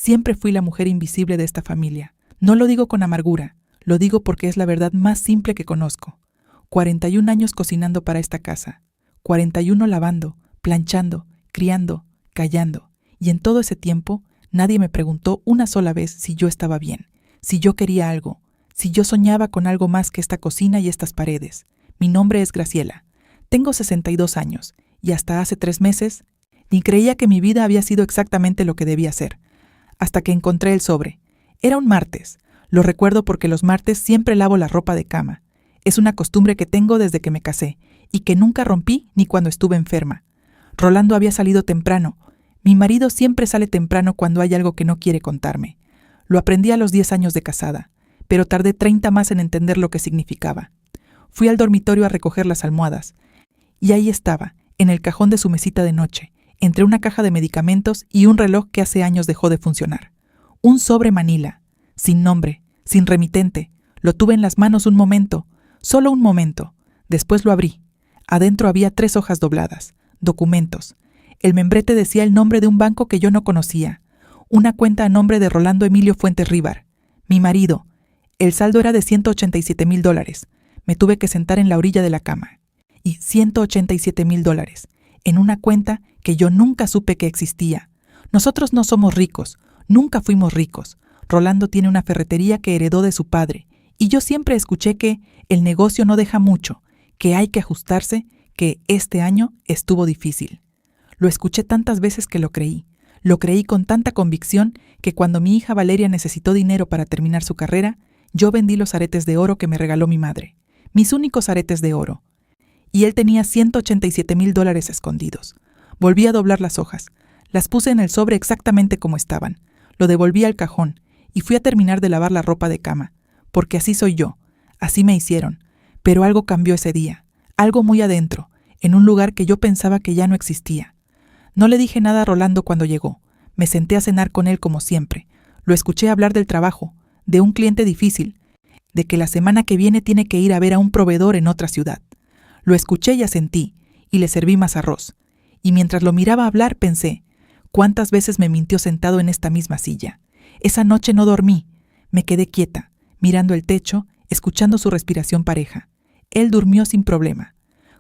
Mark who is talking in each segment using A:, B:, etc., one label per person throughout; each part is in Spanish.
A: Siempre fui la mujer invisible de esta familia. No lo digo con amargura, lo digo porque es la verdad más simple que conozco. 41 años cocinando para esta casa. 41 lavando, planchando, criando, callando. Y en todo ese tiempo, nadie me preguntó una sola vez si yo estaba bien, si yo quería algo, si yo soñaba con algo más que esta cocina y estas paredes. Mi nombre es Graciela. Tengo 62 años y hasta hace 3 meses ni creía que mi vida había sido exactamente lo que debía ser. Hasta que encontré el sobre. Era un martes. Lo recuerdo porque los martes siempre lavo la ropa de cama. Es una costumbre que tengo desde que me casé y que nunca rompí ni cuando estuve enferma. Rolando había salido temprano. Mi marido siempre sale temprano cuando hay algo que no quiere contarme. Lo aprendí a los 10 años de casada, pero tardé 30 más en entender lo que significaba. Fui al dormitorio a recoger las almohadas, y ahí estaba, en el cajón de su mesita de noche, entre una caja de medicamentos y un reloj que hace años dejó de funcionar. Un sobre Manila, sin nombre, sin remitente. Lo tuve en las manos un momento, solo un momento. Después lo abrí. Adentro había 3 hojas dobladas, documentos. El membrete decía el nombre de un banco que yo no conocía. Una cuenta a nombre de Rolando Emilio Fuentes Ríbar, mi marido. El saldo era de $187,000. Me tuve que sentar en la orilla de la cama. Y $187,000, en una cuenta que yo nunca supe que existía. Nosotros no somos ricos, nunca fuimos ricos. Rolando tiene una ferretería que heredó de su padre, y yo siempre escuché que el negocio no deja mucho, que hay que ajustarse, que este año estuvo difícil. Lo escuché tantas veces que lo creí con tanta convicción que cuando mi hija Valeria necesitó dinero para terminar su carrera, yo vendí los aretes de oro que me regaló mi madre, mis únicos aretes de oro. Y él tenía $187,000 escondidos. Volví a doblar las hojas, las puse en el sobre exactamente como estaban, lo devolví al cajón y fui a terminar de lavar la ropa de cama, porque así soy yo, así me hicieron. Pero algo cambió ese día, algo muy adentro, en un lugar que yo pensaba que ya no existía. No le dije nada a Rolando cuando llegó. Me senté a cenar con él como siempre. Lo escuché hablar del trabajo, de un cliente difícil, de que la semana que viene tiene que ir a ver a un proveedor en otra ciudad. Lo escuché y asentí, y le serví más arroz. Y mientras lo miraba hablar pensé, ¿cuántas veces me mintió sentado en esta misma silla? Esa noche no dormí. Me quedé quieta, mirando el techo, escuchando su respiración pareja. Él durmió sin problema,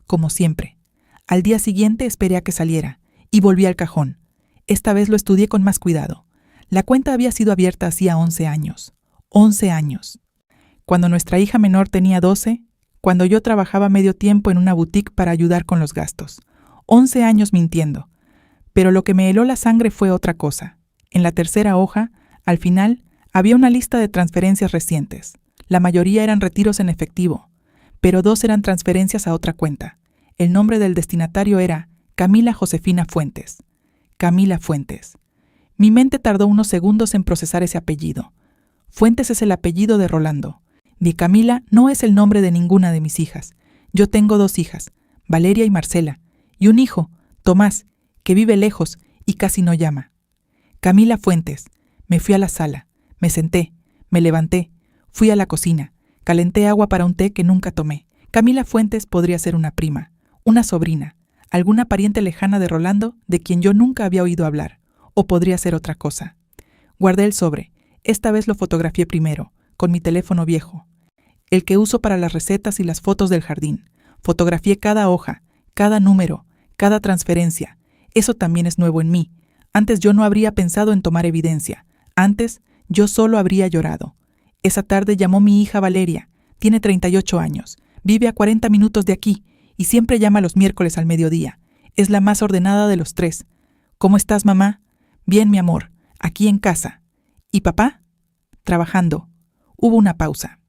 A: como siempre. Al día siguiente esperé a que saliera, y volví al cajón. Esta vez lo estudié con más cuidado. La cuenta había sido abierta hacía 11 años. 11 años. Cuando nuestra hija menor tenía 12, cuando yo trabajaba medio tiempo en una boutique para ayudar con los gastos. 11 años mintiendo. Pero lo que me heló la sangre fue otra cosa. En la tercera hoja, al final, había una lista de transferencias recientes. La mayoría eran retiros en efectivo, pero 2 eran transferencias a otra cuenta. El nombre del destinatario era Camila Josefina Fuentes. Camila Fuentes. Mi mente tardó unos segundos en procesar ese apellido. Fuentes es el apellido de Rolando. Mi Camila no es el nombre de ninguna de mis hijas. Yo tengo 2 hijas, Valeria y Marcela, y un hijo, Tomás, que vive lejos y casi no llama. Camila Fuentes. Me fui a la sala, me senté, me levanté, fui a la cocina, calenté agua para un té que nunca tomé. Camila Fuentes podría ser una prima, una sobrina, alguna pariente lejana de Rolando de quien yo nunca había oído hablar, o podría ser otra cosa. Guardé el sobre. Esta vez lo fotografié primero, con mi teléfono viejo, el que uso para las recetas y las fotos del jardín. Fotografié cada hoja, cada número, cada transferencia. Eso también es nuevo en mí. Antes yo no habría pensado en tomar evidencia. Antes yo solo habría llorado. Esa tarde llamó mi hija Valeria. Tiene 38 años. Vive a 40 minutos de aquí y siempre llama los miércoles al mediodía. Es la más ordenada de los 3. ¿Cómo estás, mamá? Bien, mi amor. Aquí en casa. ¿Y papá? Trabajando. Hubo una pausa.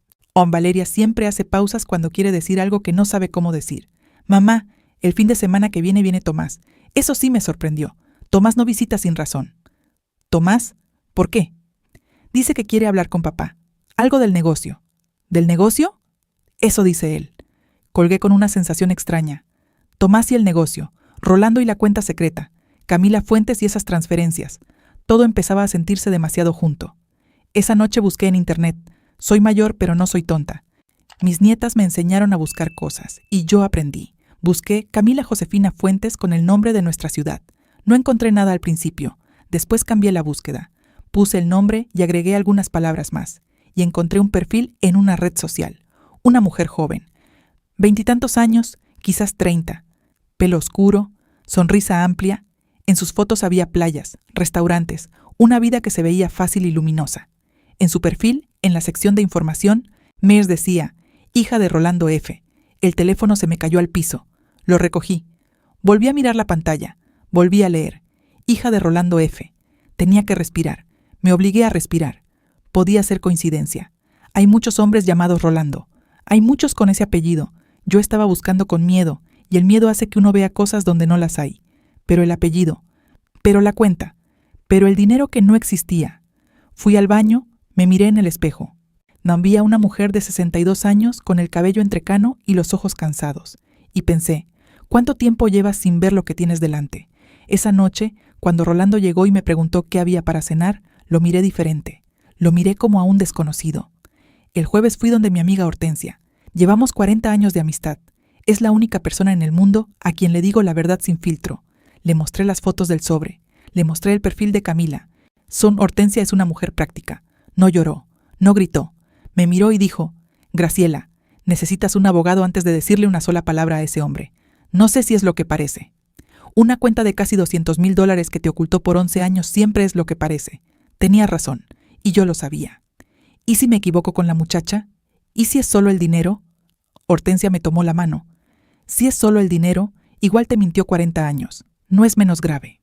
A: Valeria siempre hace pausas cuando quiere decir algo que no sabe cómo decir. Mamá, el fin de semana que viene Tomás. Eso sí me sorprendió. Tomás no visita sin razón. ¿Tomás? ¿Por qué? Dice que quiere hablar con papá. Algo del negocio. ¿Del negocio? Eso dice él. Colgué con una sensación extraña. Tomás y el negocio. Rolando y la cuenta secreta. Camila Fuentes y esas transferencias. Todo empezaba a sentirse demasiado junto. Esa noche busqué en internet. Soy mayor, pero no soy tonta. Mis nietas me enseñaron a buscar cosas, y yo aprendí. Busqué Camila Josefina Fuentes con el nombre de nuestra ciudad. No encontré nada al principio. Después cambié la búsqueda. Puse el nombre y agregué algunas palabras más, y encontré un perfil en una red social. Una mujer joven. 20 y tantos años, quizás 30. Pelo oscuro, sonrisa amplia. En sus fotos había playas, restaurantes, una vida que se veía fácil y luminosa. En su perfil, en la sección de información, Mears decía, hija de Rolando F. El teléfono se me cayó al piso. Lo recogí. Volví a mirar la pantalla. Volví a leer. Hija de Rolando F. Tenía que respirar. Me obligué a respirar. Podía ser coincidencia. Hay muchos hombres llamados Rolando. Hay muchos con ese apellido. Yo estaba buscando con miedo, y el miedo hace que uno vea cosas donde no las hay. Pero el apellido. Pero la cuenta. Pero el dinero que no existía. Fui al baño, me miré en el espejo. Vi a una mujer de 62 años con el cabello entrecano y los ojos cansados. Y pensé, ¿cuánto tiempo llevas sin ver lo que tienes delante? Esa noche, cuando Rolando llegó y me preguntó qué había para cenar, lo miré diferente. Lo miré como a un desconocido. El jueves fui donde mi amiga Hortensia. Llevamos 40 años de amistad. Es la única persona en el mundo a quien le digo la verdad sin filtro. Le mostré las fotos del sobre. Le mostré el perfil de Camila. Hortensia es una mujer práctica. No lloró. No gritó. Me miró y dijo, Graciela, necesitas un abogado antes de decirle una sola palabra a ese hombre. No sé si es lo que parece. Una cuenta de casi $200,000 que te ocultó por 11 años siempre es lo que parece. Tenía razón, y yo lo sabía. ¿Y si me equivoco con la muchacha? ¿Y si es solo el dinero? Hortensia me tomó la mano. Si es solo el dinero, igual te mintió 40 años. No es menos grave.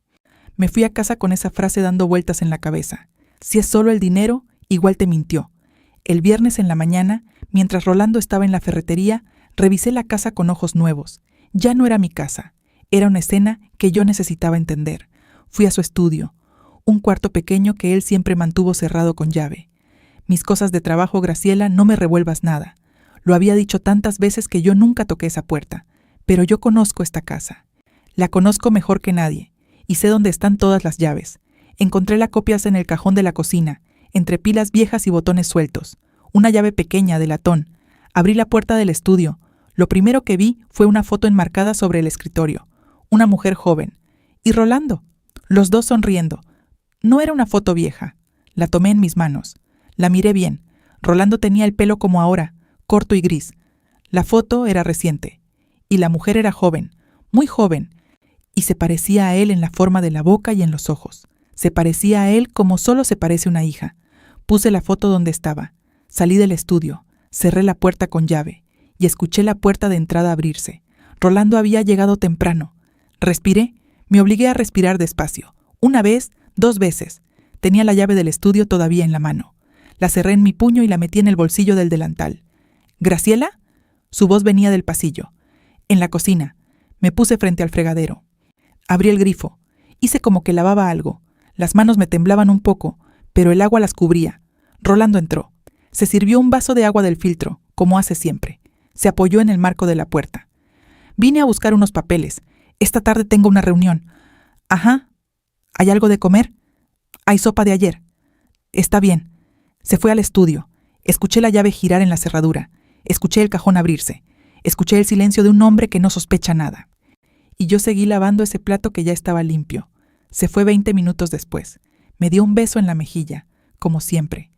A: Me fui a casa con esa frase dando vueltas en la cabeza. Si es solo el dinero, igual te mintió. El viernes en la mañana, mientras Rolando estaba en la ferretería, revisé la casa con ojos nuevos. Ya no era mi casa. Era una escena que yo necesitaba entender. Fui a su estudio, un cuarto pequeño que él siempre mantuvo cerrado con llave. Mis cosas de trabajo, Graciela, no me revuelvas nada. Lo había dicho tantas veces que yo nunca toqué esa puerta. Pero yo conozco esta casa. La conozco mejor que nadie, y sé dónde están todas las llaves. Encontré las copias en el cajón de la cocina, entre pilas viejas y botones sueltos. Una llave pequeña de latón. Abrí la puerta del estudio. Lo primero que vi fue una foto enmarcada sobre el escritorio. Una mujer joven. Y Rolando. Los dos sonriendo. No era una foto vieja. La tomé en mis manos. La miré bien. Rolando tenía el pelo como ahora, corto y gris. La foto era reciente. Y la mujer era joven, muy joven. Y se parecía a él en la forma de la boca y en los ojos. Se parecía a él como solo se parece una hija. Puse la foto donde estaba. Salí del estudio. Cerré la puerta con llave. Y escuché la puerta de entrada abrirse. Rolando había llegado temprano. Respiré. Me obligué a respirar despacio. Una vez, 2 veces. Tenía la llave del estudio todavía en la mano. La cerré en mi puño y la metí en el bolsillo del delantal. ¿Graciela? Su voz venía del pasillo. En la cocina. Me puse frente al fregadero. Abrí el grifo. Hice como que lavaba algo. Las manos me temblaban un poco, pero el agua las cubría. Rolando entró. Se sirvió un vaso de agua del filtro, como hace siempre. Se apoyó en el marco de la puerta. Vine a buscar unos papeles. Esta tarde tengo una reunión. Ajá. ¿Hay algo de comer? Hay sopa de ayer. Está bien. Se fue al estudio. Escuché la llave girar en la cerradura. Escuché el cajón abrirse. Escuché el silencio de un hombre que no sospecha nada. Y yo seguí lavando ese plato que ya estaba limpio. Se fue 20 minutos después. Me dio un beso en la mejilla, como siempre.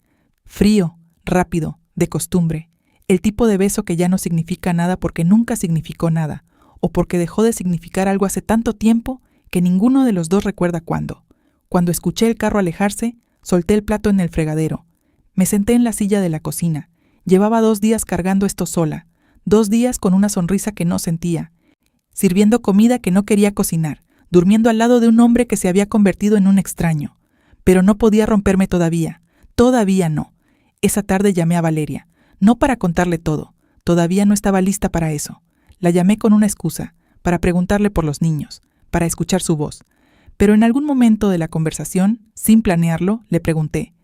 A: Frío, rápido, de costumbre. El tipo de beso que ya no significa nada porque nunca significó nada, o porque dejó de significar algo hace tanto tiempo que ninguno de los dos recuerda cuándo. Cuando escuché el carro alejarse, solté el plato en el fregadero. Me senté en la silla de la cocina. Llevaba 2 días cargando esto sola, 2 días con una sonrisa que no sentía, sirviendo comida que no quería cocinar, durmiendo al lado de un hombre que se había convertido en un extraño. Pero no podía romperme todavía no. Esa tarde llamé a Valeria, no para contarle todo, todavía no estaba lista para eso. La llamé con una excusa, para preguntarle por los niños, para escuchar su voz. Pero en algún momento de la conversación, sin planearlo, le pregunté,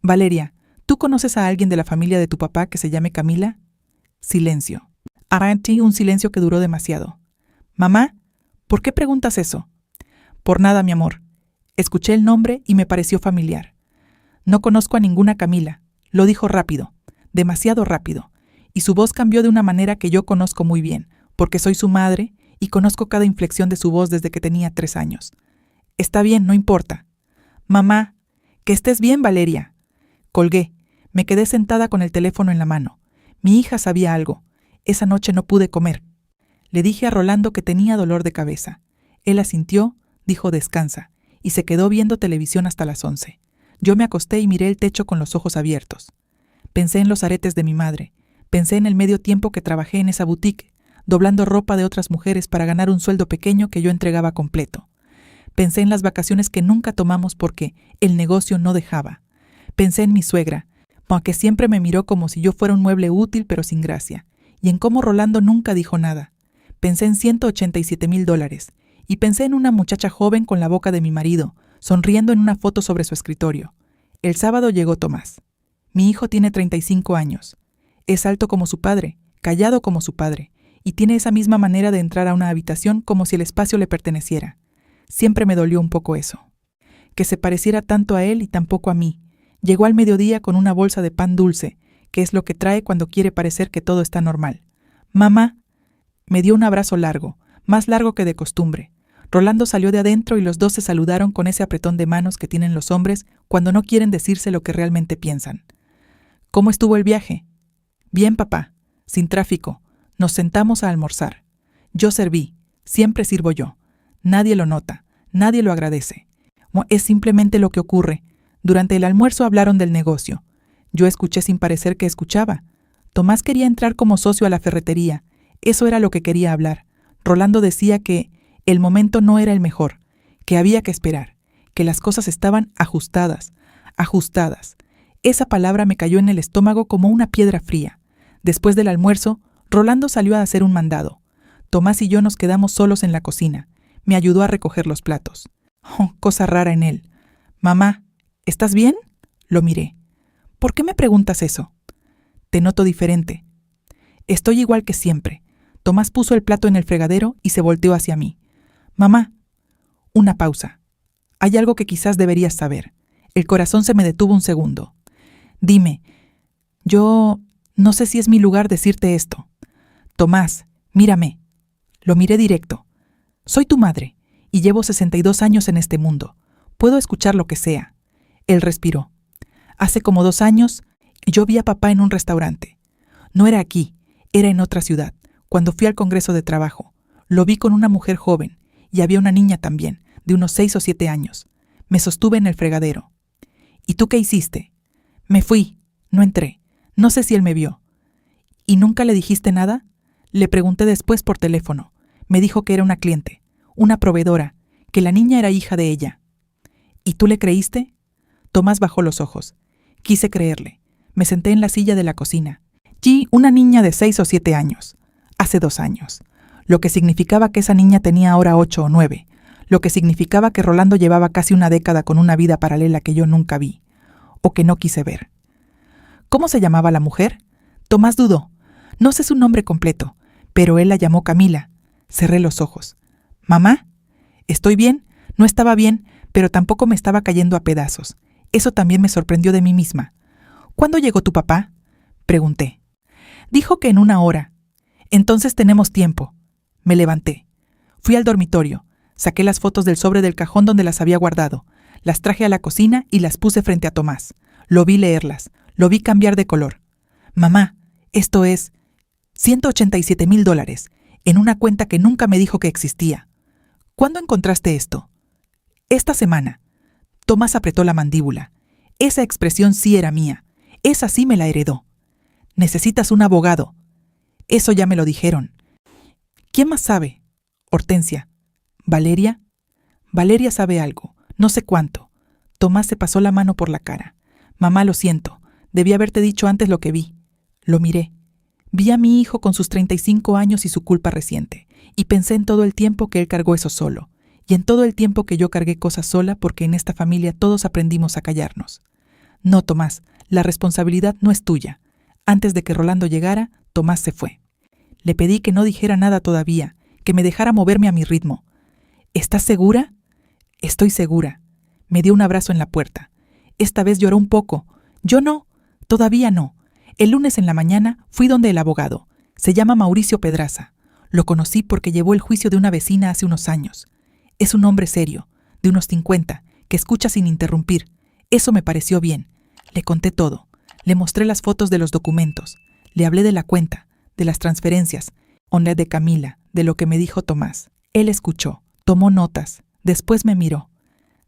A: Valeria, ¿tú conoces a alguien de la familia de tu papá que se llame Camila? Silencio. Arantí, un silencio que duró demasiado. Mamá, ¿por qué preguntas eso? Por nada, mi amor. Escuché el nombre y me pareció familiar. No conozco a ninguna Camila. Lo dijo rápido, demasiado rápido, y su voz cambió de una manera que yo conozco muy bien, porque soy su madre y conozco cada inflexión de su voz desde que tenía 3 años. Está bien, no importa. Mamá, Que estés bien, Valeria. Colgué. Me quedé sentada con el teléfono en la mano. Mi hija sabía algo. Esa noche no pude comer. Le dije a Rolando que tenía dolor de cabeza. Él asintió, dijo descansa, y se quedó viendo televisión hasta las 11. Yo me acosté y miré el techo con los ojos abiertos. Pensé en los aretes de mi madre. Pensé en el medio tiempo que trabajé en esa boutique, doblando ropa de otras mujeres para ganar un sueldo pequeño que yo entregaba completo. Pensé en las vacaciones que nunca tomamos porque el negocio no dejaba. Pensé en mi suegra, que siempre me miró como si yo fuera un mueble útil pero sin gracia, y en cómo Rolando nunca dijo nada. Pensé en $187,000 y pensé en una muchacha joven con la boca de mi marido, sonriendo en una foto sobre su escritorio. El sábado llegó Tomás. Mi hijo tiene 35 años. Es alto como su padre, callado como su padre, y tiene esa misma manera de entrar a una habitación como si el espacio le perteneciera. Siempre me dolió un poco eso. Que se pareciera tanto a él y tan poco a mí. Llegó al mediodía con una bolsa de pan dulce, que es lo que trae cuando quiere parecer que todo está normal. Mamá. Me dio un abrazo largo, más largo que de costumbre. Rolando salió de adentro y los dos se saludaron con ese apretón de manos que tienen los hombres cuando no quieren decirse lo que realmente piensan. ¿Cómo estuvo el viaje? Bien, papá. Sin tráfico. Nos sentamos a almorzar. Yo serví. Siempre sirvo yo. Nadie lo nota. Nadie lo agradece. Es simplemente lo que ocurre. Durante el almuerzo hablaron del negocio. Yo escuché sin parecer que escuchaba. Tomás quería entrar como socio a la ferretería. Eso era lo que quería hablar. Rolando decía que el momento no era el mejor, que había que esperar, que las cosas estaban ajustadas. Esa palabra me cayó en el estómago como una piedra fría. Después del almuerzo, Rolando salió a hacer un mandado. Tomás y yo nos quedamos solos en la cocina. Me ayudó a recoger los platos. Cosa rara en él. Mamá, ¿estás bien? Lo miré. ¿Por qué me preguntas eso? Te noto diferente. Estoy igual que siempre. Tomás puso el plato en el fregadero y se volteó hacia mí. Mamá. Una pausa. Hay algo que quizás deberías saber. El corazón se me detuvo un segundo. Dime. Yo no sé si es mi lugar decirte esto. Tomás, mírame. Lo miré directo. Soy tu madre y llevo 62 años en este mundo. Puedo escuchar lo que sea. Él respiró. Hace como 2 años yo vi a papá en un restaurante. No era aquí, era en otra ciudad. Cuando fui al congreso de trabajo, lo vi con una mujer joven, y había una niña también, de unos 6 o 7 años. Me sostuve en el fregadero. ¿Y tú qué hiciste? Me fui, no entré. No sé si él me vio. ¿Y nunca le dijiste nada? Le pregunté después por teléfono. Me dijo que era una cliente, una proveedora, que la niña era hija de ella. ¿Y tú le creíste? Tomás bajó los ojos. Quise creerle. Me senté en la silla de la cocina. Una niña de 6 o 7 años. Hace 2 años. Lo que significaba que esa niña tenía ahora 8 o 9. Lo que significaba que Rolando llevaba casi una década con una vida paralela que yo nunca vi. O que no quise ver. ¿Cómo se llamaba la mujer? Tomás dudó. No sé su nombre completo, pero él la llamó Camila. Cerré los ojos. ¿Mamá? ¿Estoy bien? No estaba bien, pero tampoco me estaba cayendo a pedazos. Eso también me sorprendió de mí misma. ¿Cuándo llegó tu papá? Pregunté. Dijo que en 1 hora. Entonces tenemos tiempo. Me levanté. Fui al dormitorio. Saqué las fotos del sobre del cajón donde las había guardado. Las traje a la cocina y las puse frente a Tomás. Lo vi leerlas. Lo vi cambiar de color. Mamá, esto es $187,000 en una cuenta que nunca me dijo que existía. ¿Cuándo encontraste esto? Esta semana. Tomás apretó la mandíbula. Esa expresión sí era mía. Esa sí me la heredó. Necesitas un abogado. Eso ya me lo dijeron. ¿Quién más sabe? Hortensia. ¿Valeria? Valeria sabe algo. No sé cuánto. Tomás se pasó la mano por la cara. Mamá, lo siento. Debí haberte dicho antes lo que vi. Lo miré. Vi a mi hijo con sus 35 años y su culpa reciente. Y pensé en todo el tiempo que él cargó eso solo. Y en todo el tiempo que yo cargué cosas sola porque en esta familia todos aprendimos a callarnos. No, Tomás, la responsabilidad no es tuya. Antes de que Rolando llegara, Tomás se fue. Le pedí que no dijera nada todavía, que me dejara moverme a mi ritmo. ¿Estás segura? Estoy segura. Me dio un abrazo en la puerta. Esta vez lloró un poco. Yo no, todavía no. El lunes en la mañana fui donde el abogado. Se llama Mauricio Pedraza. Lo conocí porque llevó el juicio de una vecina hace unos años. Es un hombre serio, de unos 50, que escucha sin interrumpir. Eso me pareció bien. Le conté todo. Le mostré las fotos de los documentos. Le hablé de la cuenta, de las transferencias, de Camila, de lo que me dijo Tomás. Él escuchó, tomó notas, después me miró.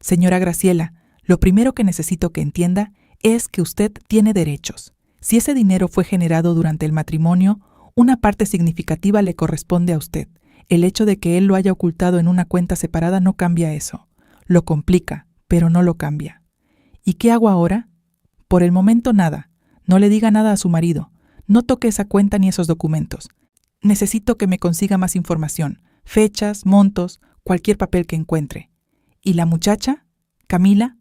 A: Señora Graciela, lo primero que necesito que entienda es que usted tiene derechos. Si ese dinero fue generado durante el matrimonio, una parte significativa le corresponde a usted. El hecho de que él lo haya ocultado en una cuenta separada no cambia eso. Lo complica, pero no lo cambia. ¿Y qué hago ahora? Por el momento nada. No le diga nada a su marido. No toque esa cuenta ni esos documentos. Necesito que me consiga más información, fechas, montos, cualquier papel que encuentre. ¿Y la muchacha? ¿Camila?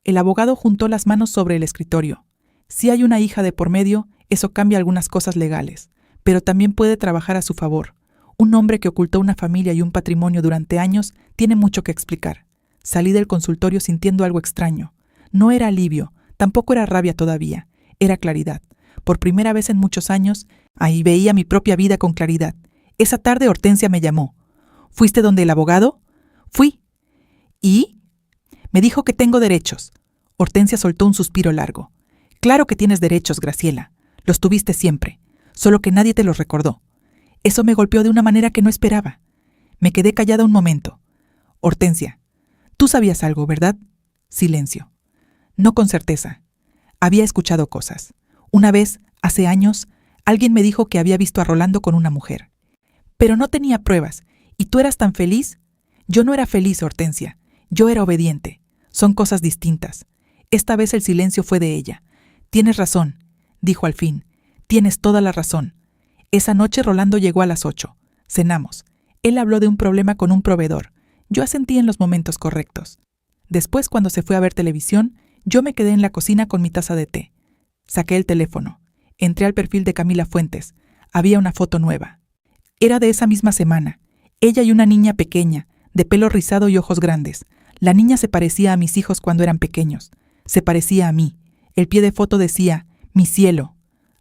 A: El abogado juntó las manos sobre el escritorio. Si hay una hija de por medio, eso cambia algunas cosas legales, pero también puede trabajar a su favor. Un hombre que ocultó una familia y un patrimonio durante años tiene mucho que explicar. Salí del consultorio sintiendo algo extraño. No era alivio, tampoco era rabia todavía, era claridad. Por primera vez en muchos años, ahí veía mi propia vida con claridad. Esa tarde Hortensia me llamó. ¿Fuiste donde el abogado? Fui. ¿Y? Me dijo que tengo derechos. Hortensia soltó un suspiro largo. Claro que tienes derechos, Graciela. Los tuviste siempre, solo que nadie te los recordó. Eso me golpeó de una manera que no esperaba. Me quedé callada un momento. Hortensia, tú sabías algo, ¿verdad? Silencio. No con certeza. Había escuchado cosas. Una vez, hace años, alguien me dijo que había visto a Rolando con una mujer. Pero no tenía pruebas. ¿Y tú eras tan feliz? Yo no era feliz, Hortensia. Yo era obediente. Son cosas distintas. Esta vez el silencio fue de ella. Tienes razón, dijo al fin. Tienes toda la razón. Esa noche Rolando llegó a las 8. Cenamos. Él habló de un problema con un proveedor. Yo asentí en los momentos correctos. Después, cuando se fue a ver televisión, yo me quedé en la cocina con mi taza de té. Saqué el teléfono. Entré al perfil de Camila Fuentes. Había una foto nueva. Era de esa misma semana. Ella y una niña pequeña, de pelo rizado y ojos grandes. La niña se parecía a mis hijos cuando eran pequeños. Se parecía a mí. El pie de foto decía, mi cielo.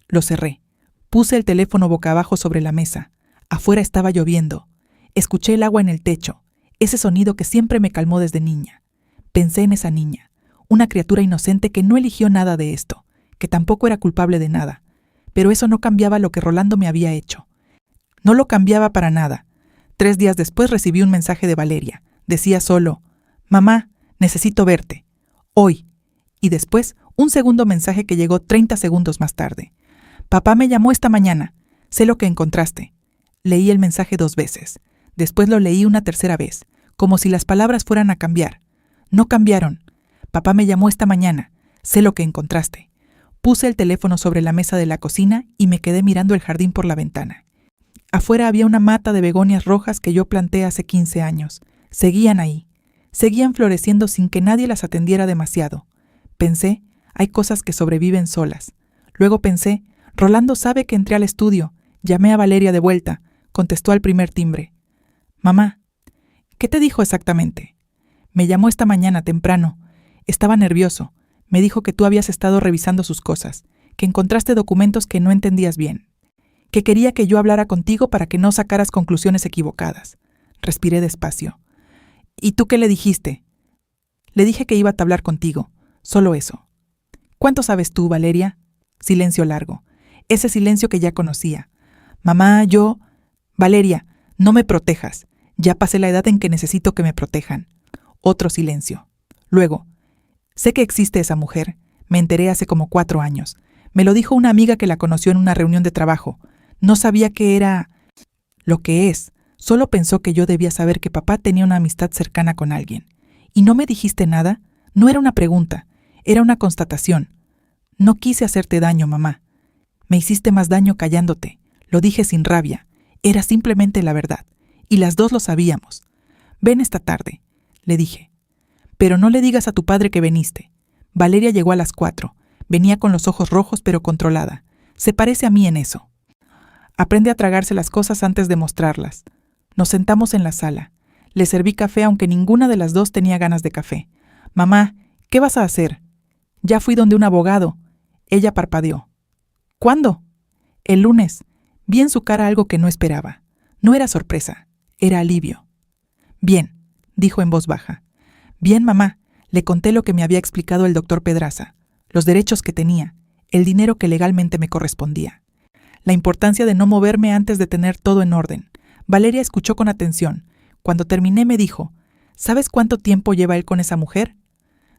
A: Lo cerré. Puse el teléfono boca abajo sobre la mesa. Afuera estaba lloviendo. Escuché el agua en el techo, ese sonido que siempre me calmó desde niña. Pensé en esa niña, una criatura inocente que no eligió nada de esto, que tampoco era culpable de nada. Pero eso no cambiaba lo que Rolando me había hecho. No lo cambiaba para nada. 3 días después recibí un mensaje de Valeria. Decía solo, mamá, necesito verte. Hoy. Y después, un segundo mensaje que llegó 30 segundos más tarde. Papá me llamó esta mañana. Sé lo que encontraste. Leí el mensaje 2 veces. Después lo leí una tercera vez, como si las palabras fueran a cambiar. No cambiaron. Papá me llamó esta mañana. Sé lo que encontraste. Puse el teléfono sobre la mesa de la cocina y me quedé mirando el jardín por la ventana. Afuera había una mata de begonias rojas que yo planté hace 15 años. Seguían ahí. Seguían floreciendo sin que nadie las atendiera demasiado. Pensé, hay cosas que sobreviven solas. Luego pensé, Rolando sabe que entré al estudio. Llamé a Valeria de vuelta. Contestó al primer timbre. Mamá, ¿qué te dijo exactamente? Me llamó esta mañana temprano. Estaba nervioso. Me dijo que tú habías estado revisando sus cosas, que encontraste documentos que no entendías bien, que quería que yo hablara contigo para que no sacaras conclusiones equivocadas. Respiré despacio. ¿Y tú qué le dijiste? Le dije que iba a hablar contigo. Solo eso. ¿Cuánto sabes tú, Valeria? Silencio largo. Ese silencio que ya conocía. Mamá, yo... Valeria, no me protejas. Ya pasé la edad en que necesito que me protejan. Otro silencio. Luego, sé que existe esa mujer. Me enteré hace como 4 años. Me lo dijo una amiga que la conoció en una reunión de trabajo. No sabía que era... lo que es. Solo pensó que yo debía saber que papá tenía una amistad cercana con alguien. ¿Y no me dijiste nada? No era una pregunta. Era una constatación. No quise hacerte daño, mamá. Me hiciste más daño callándote. Lo dije sin rabia. Era simplemente la verdad. Y las dos lo sabíamos. Ven esta tarde, le dije. Pero no le digas a tu padre que viniste. Valeria llegó a las 4. Venía con los ojos rojos pero controlada. Se parece a mí en eso. Aprende a tragarse las cosas antes de mostrarlas. Nos sentamos en la sala. Le serví café aunque ninguna de las dos tenía ganas de café. Mamá, ¿qué vas a hacer? Ya fui donde un abogado. Ella parpadeó. ¿Cuándo? El lunes. Vi en su cara algo que no esperaba. No era sorpresa, era alivio. Bien, dijo en voz baja. Bien, mamá, Le conté lo que me había explicado el doctor Pedraza, los derechos que tenía, el dinero que legalmente me correspondía, la importancia de no moverme antes de tener todo en orden. Valeria escuchó con atención. Cuando terminé me dijo, ¿sabes cuánto tiempo lleva él con esa mujer?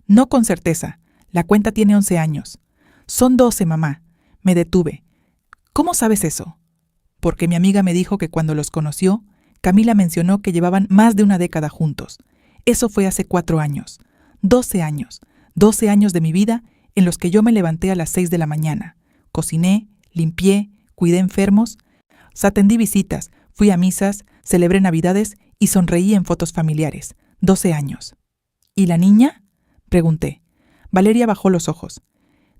A: No con certeza. La cuenta tiene 11 años. Son 12, mamá. Me detuve. ¿Cómo sabes eso? Porque mi amiga me dijo que cuando los conoció, Camila mencionó que llevaban más de una década juntos. Eso fue hace 4 años. 12 años. 12 años de mi vida en los que yo me levanté a las 6 de la mañana. Cociné, limpié, cuidé enfermos, atendí visitas, fui a misas, celebré Navidades y sonreí en fotos familiares. 12 años. ¿Y la niña? Pregunté. Valeria bajó los ojos.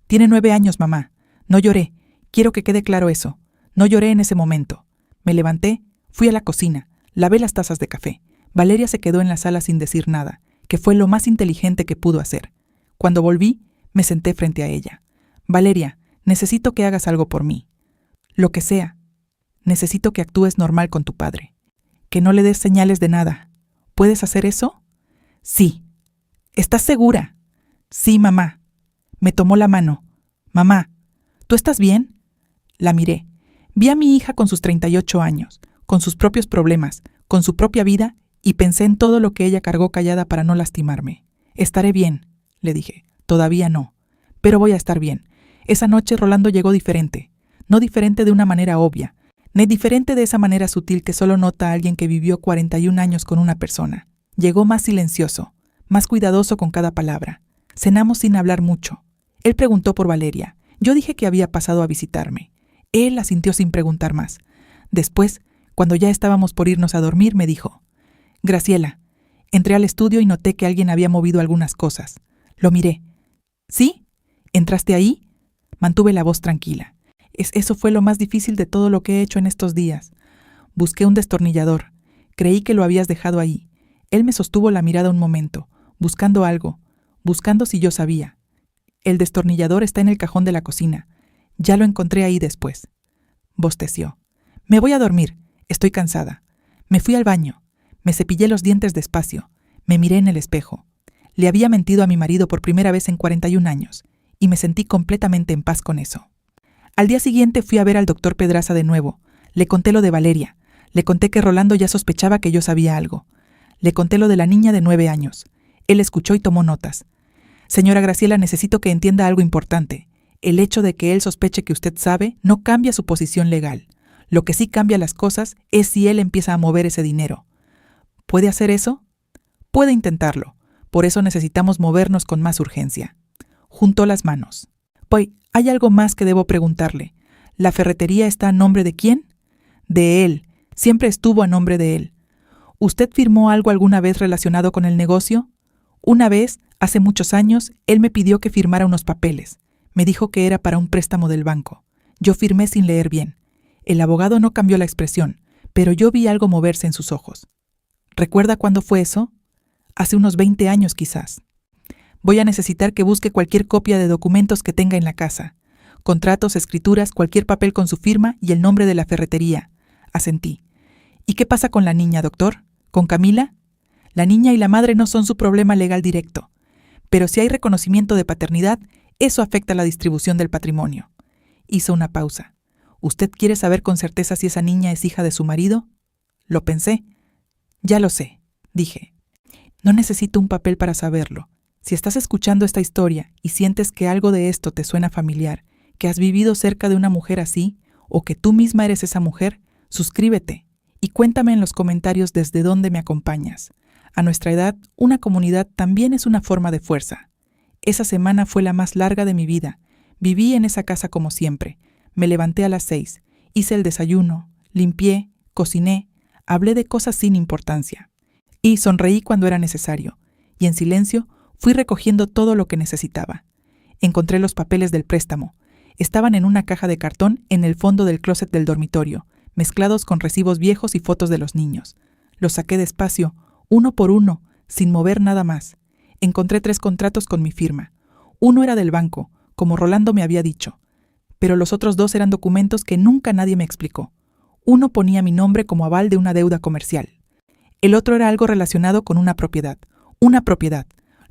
A: Tiene 9 años, mamá. No lloré. Quiero que quede claro eso. No lloré en ese momento. Me levanté, fui a la cocina, lavé las tazas de café. Valeria se quedó en la sala sin decir nada, que fue lo más inteligente que pudo hacer. Cuando volví, me senté frente a ella. Valeria, necesito que hagas algo por mí. Lo que sea. Necesito que actúes normal con tu padre. Que no le des señales de nada. ¿Puedes hacer eso? Sí. ¿Estás segura? Sí, mamá. Me tomó la mano. Mamá, ¿tú estás bien? La miré. Vi a mi hija con sus 38 años, con sus propios problemas, con su propia vida, y pensé en todo lo que ella cargó callada para no lastimarme. Estaré bien, le dije. Todavía no. Pero voy a estar bien. Esa noche Rolando llegó diferente. No diferente de una manera obvia, ni diferente de esa manera sutil que solo nota a alguien que vivió 41 años con una persona. Llegó más silencioso, más cuidadoso con cada palabra. Cenamos sin hablar mucho. Él preguntó por Valeria. Yo dije que había pasado a visitarme. Él asintió sin preguntar más. Después, cuando ya estábamos por irnos a dormir, me dijo, Graciela, entré al estudio y noté que alguien había movido algunas cosas. Lo miré. ¿Sí? ¿Entraste ahí? Mantuve la voz tranquila. Eso fue lo más difícil de todo lo que he hecho en estos días. Busqué un destornillador. Creí que lo habías dejado ahí. Él me sostuvo la mirada un momento, buscando algo, buscando si yo sabía. El destornillador está en el cajón de la cocina. Ya lo encontré ahí después. Bosteció. Me voy a dormir. Estoy cansada. Me fui al baño. Me cepillé los dientes despacio. Me miré en el espejo. Le había mentido a mi marido por primera vez en 41 años, y me sentí completamente en paz con eso. Al día siguiente fui a ver al doctor Pedraza de nuevo. Le conté lo de Valeria. Le conté que Rolando ya sospechaba que yo sabía algo. Le conté lo de la niña de 9 años. Él escuchó y tomó notas. Señora Graciela, necesito que entienda algo importante. El hecho de que él sospeche que usted sabe no cambia su posición legal. Lo que sí cambia las cosas es si él empieza a mover ese dinero. ¿Puede hacer eso? Puede intentarlo. Por eso necesitamos movernos con más urgencia. Juntó las manos. Pues, hay algo más que debo preguntarle. ¿La ferretería está a nombre de quién? De él. Siempre estuvo a nombre de él. ¿Usted firmó algo alguna vez relacionado con el negocio? Una vez, hace muchos años, él me pidió que firmara unos papeles. Me dijo que era para un préstamo del banco. Yo firmé sin leer bien. El abogado no cambió la expresión, pero yo vi algo moverse en sus ojos. ¿Recuerda cuándo fue eso? Hace unos 20 años quizás. Voy a necesitar que busque cualquier copia de documentos que tenga en la casa. Contratos, escrituras, cualquier papel con su firma y el nombre de la ferretería. Asentí. ¿Y qué pasa con la niña, doctor? ¿Con Camila? La niña y la madre no son su problema legal directo. Pero si hay reconocimiento de paternidad, eso afecta la distribución del patrimonio. Hizo una pausa. ¿Usted quiere saber con certeza si esa niña es hija de su marido? Lo pensé. Ya lo sé, dije. No necesito un papel para saberlo. Si estás escuchando esta historia y sientes que algo de esto te suena familiar, que has vivido cerca de una mujer así, o que tú misma eres esa mujer, suscríbete y cuéntame en los comentarios desde dónde me acompañas. A nuestra edad, una comunidad también es una forma de fuerza. Esa semana fue la más larga de mi vida. Viví en esa casa como siempre. Me levanté a las 6, hice el desayuno, limpié, cociné, hablé de cosas sin importancia. Y sonreí cuando era necesario. Y en silencio fui recogiendo todo lo que necesitaba. Encontré los papeles del préstamo. Estaban en una caja de cartón en el fondo del closet del dormitorio, mezclados con recibos viejos y fotos de los niños. Los saqué despacio, uno por uno, sin mover nada más. Encontré 3 contratos con mi firma. Uno era del banco, como Rolando me había dicho, pero los otros 2 eran documentos que nunca nadie me explicó. Uno ponía mi nombre como aval de una deuda comercial. El otro era algo relacionado con una propiedad.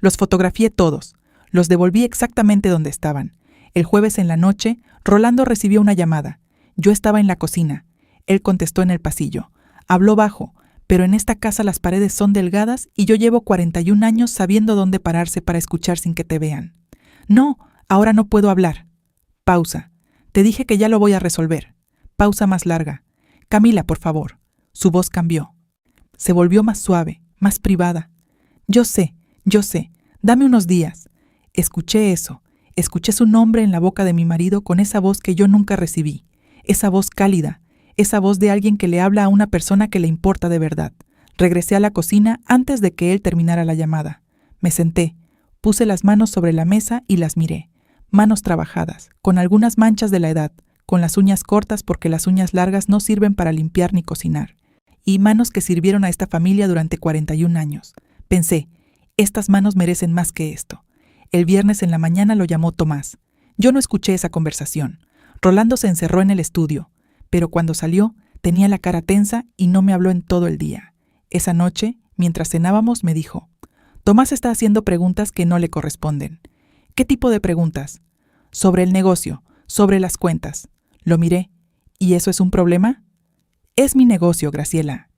A: Los fotografié todos. Los devolví exactamente donde estaban. El jueves en la noche, Rolando recibió una llamada. Yo estaba en la cocina. Él contestó en el pasillo. Habló bajo, pero en esta casa las paredes son delgadas y yo llevo 41 años sabiendo dónde pararse para escuchar sin que te vean. No, ahora no puedo hablar. Pausa. Te dije que ya lo voy a resolver. Pausa más larga. Camila, por favor. Su voz cambió. Se volvió más suave, más privada. Yo sé. Dame unos días. Escuché eso. Escuché su nombre en la boca de mi marido con esa voz que yo nunca recibí. Esa voz cálida. Esa voz de alguien que le habla a una persona que le importa de verdad. Regresé a la cocina antes de que él terminara la llamada. Me senté. Puse las manos sobre la mesa y las miré. Manos trabajadas, con algunas manchas de la edad, con las uñas cortas porque las uñas largas no sirven para limpiar ni cocinar. Y manos que sirvieron a esta familia durante 41 años. Pensé, estas manos merecen más que esto. El viernes en la mañana lo llamó Tomás. Yo no escuché esa conversación. Rolando se encerró en el estudio, pero cuando salió tenía la cara tensa y no me habló en todo el día. Esa noche, mientras cenábamos, me dijo, Tomás está haciendo preguntas que no le corresponden. ¿Qué tipo de preguntas? Sobre el negocio, sobre las cuentas. Lo miré. ¿Y eso es un problema? Es mi negocio, Graciela.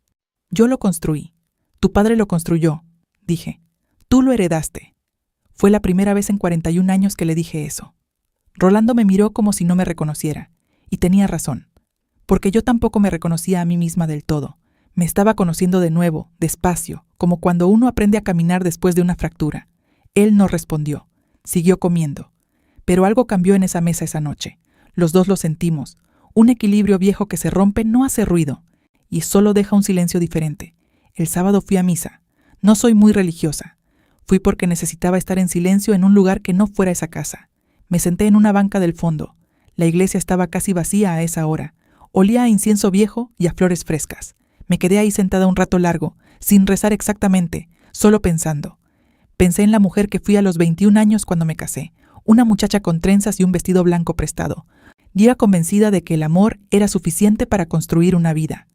A: Yo lo construí. Tu padre lo construyó, dije. Tú lo heredaste. Fue la primera vez en 41 años que le dije eso. Rolando me miró como si no me reconociera. Y tenía razón. Porque yo tampoco me reconocía a mí misma del todo. Me estaba conociendo de nuevo, despacio, como cuando uno aprende a caminar después de una fractura. Él no respondió. Siguió comiendo. Pero algo cambió en esa mesa esa noche. Los dos lo sentimos. Un equilibrio viejo que se rompe no hace ruido. Y solo deja un silencio diferente. El sábado fui a misa. No soy muy religiosa. Fui porque necesitaba estar en silencio en un lugar que no fuera esa casa. Me senté en una banca del fondo. La iglesia estaba casi vacía a esa hora. Olía a incienso viejo y a flores frescas. Me quedé ahí sentada un rato largo, sin rezar exactamente, solo pensando. Pensé en la mujer que fui a los 21 años cuando me casé, una muchacha con trenzas y un vestido blanco prestado. Y era convencida de que el amor era suficiente para construir una vida.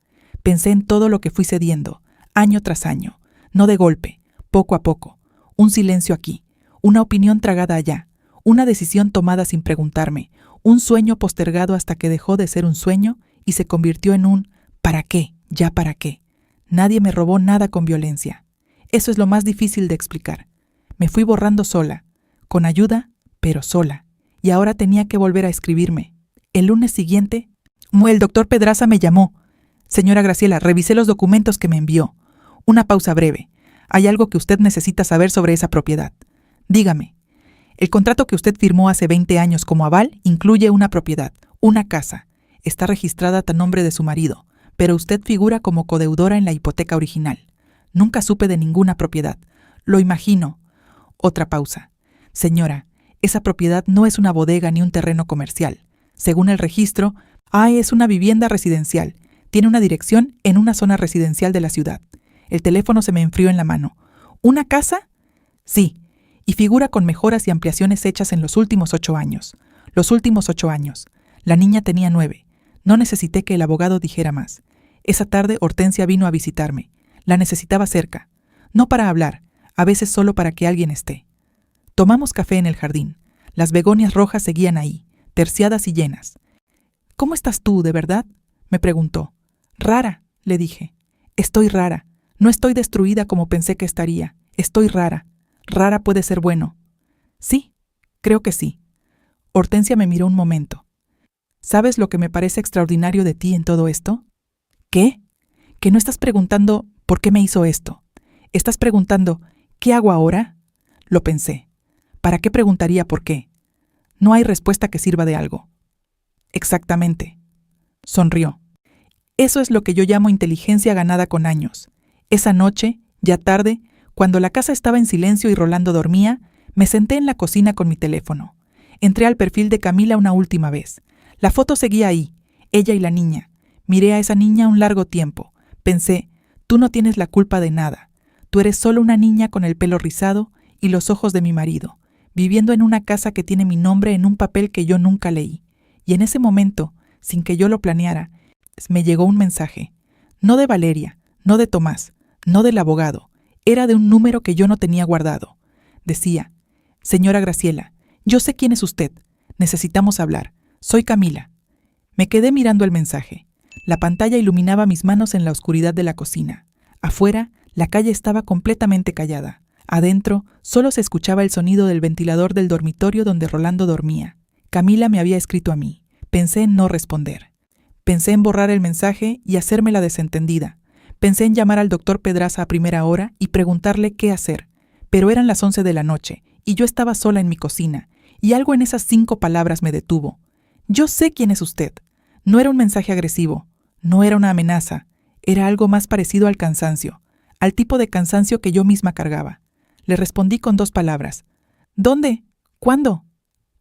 A: Pensé en todo lo que fui cediendo, año tras año, no de golpe, poco a poco. Un silencio aquí, una opinión tragada allá, una decisión tomada sin preguntarme, un sueño postergado hasta que dejó de ser un sueño y se convirtió en un ¿para qué? ¿Ya para qué? Nadie me robó nada con violencia. Eso es lo más difícil de explicar. Me fui borrando sola, con ayuda, pero sola. Y ahora tenía que volver a escribirme. El lunes siguiente, el doctor Pedraza me llamó. Señora Graciela, revisé los documentos que me envió. Una pausa breve. Hay algo que usted necesita saber sobre esa propiedad. Dígame. El contrato que usted firmó hace 20 años como aval incluye una propiedad, una casa. Está registrada a nombre de su marido, pero usted figura como codeudora en la hipoteca original. Nunca supe de ninguna propiedad. Lo imagino. Otra pausa. Señora, esa propiedad no es una bodega ni un terreno comercial. Según el registro, es una vivienda residencial. Tiene una dirección en una zona residencial de la ciudad. El teléfono se me enfrió en la mano. ¿Una casa? Sí, y figura con mejoras y ampliaciones hechas en los últimos 8 años. Los últimos 8 años. La niña tenía 9. No necesité que el abogado dijera más. Esa tarde Hortensia vino a visitarme. La necesitaba cerca. No para hablar, a veces solo para que alguien esté. Tomamos café en el jardín. Las begonias rojas seguían ahí, terciadas y llenas. ¿Cómo estás tú, de verdad?, me preguntó. Rara, le dije. Estoy rara. No estoy destruida como pensé que estaría. Estoy rara. Rara puede ser bueno. Sí, creo que sí. Hortensia me miró un momento. ¿Sabes lo que me parece extraordinario de ti en todo esto? ¿Qué? Que no estás preguntando ¿por qué me hizo esto? Estás preguntando ¿qué hago ahora? Lo pensé. ¿Para qué preguntaría por qué? No hay respuesta que sirva de algo. Exactamente. Sonrió. Eso es lo que yo llamo inteligencia ganada con años. Esa noche, ya tarde, cuando la casa estaba en silencio y Rolando dormía, me senté en la cocina con mi teléfono. Entré al perfil de Camila una última vez. La foto seguía ahí, ella y la niña. Miré a esa niña un largo tiempo. Pensé, tú no tienes la culpa de nada. Tú eres solo una niña con el pelo rizado y los ojos de mi marido, viviendo en una casa que tiene mi nombre en un papel que yo nunca leí. Y en ese momento, sin que yo lo planeara, me llegó un mensaje. No de Valeria, no de Tomás, no del abogado. Era de un número que yo no tenía guardado. Decía: «Señora Graciela, yo sé quién es usted. Necesitamos hablar. Soy Camila». Me quedé mirando el mensaje. La pantalla iluminaba mis manos en la oscuridad de la cocina. Afuera, la calle estaba completamente callada. Adentro, solo se escuchaba el sonido del ventilador del dormitorio donde Rolando dormía. Camila me había escrito a mí. Pensé en no responder. Pensé en borrar el mensaje y hacerme la desentendida. Pensé en llamar al doctor Pedraza a primera hora y preguntarle qué hacer. Pero eran las 11 de la noche y yo estaba sola en mi cocina, y algo en esas 5 palabras me detuvo. Yo sé quién es usted. No era un mensaje agresivo, no era una amenaza, era algo más parecido al cansancio, al tipo de cansancio que yo misma cargaba. Le respondí con 2 palabras. ¿Dónde? ¿Cuándo?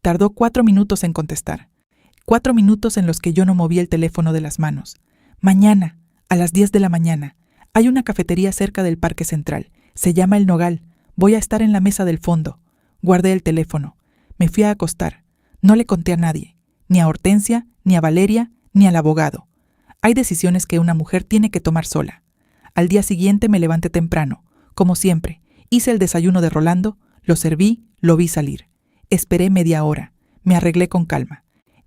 A: Tardó 4 minutos en contestar. 4 minutos en los que yo no moví el teléfono de las manos. Mañana, a las 10 de la mañana, hay una cafetería cerca del Parque Central. Se llama El Nogal. Voy a estar en la mesa del fondo. Guardé el teléfono. Me fui a acostar. No le conté a nadie, ni a Hortensia, ni a Valeria, ni al abogado. Hay decisiones que una mujer tiene que tomar sola. Al día siguiente me levanté temprano, como siempre. Hice el desayuno de Rolando, lo serví, lo vi salir. Esperé media hora. Me arreglé con calma.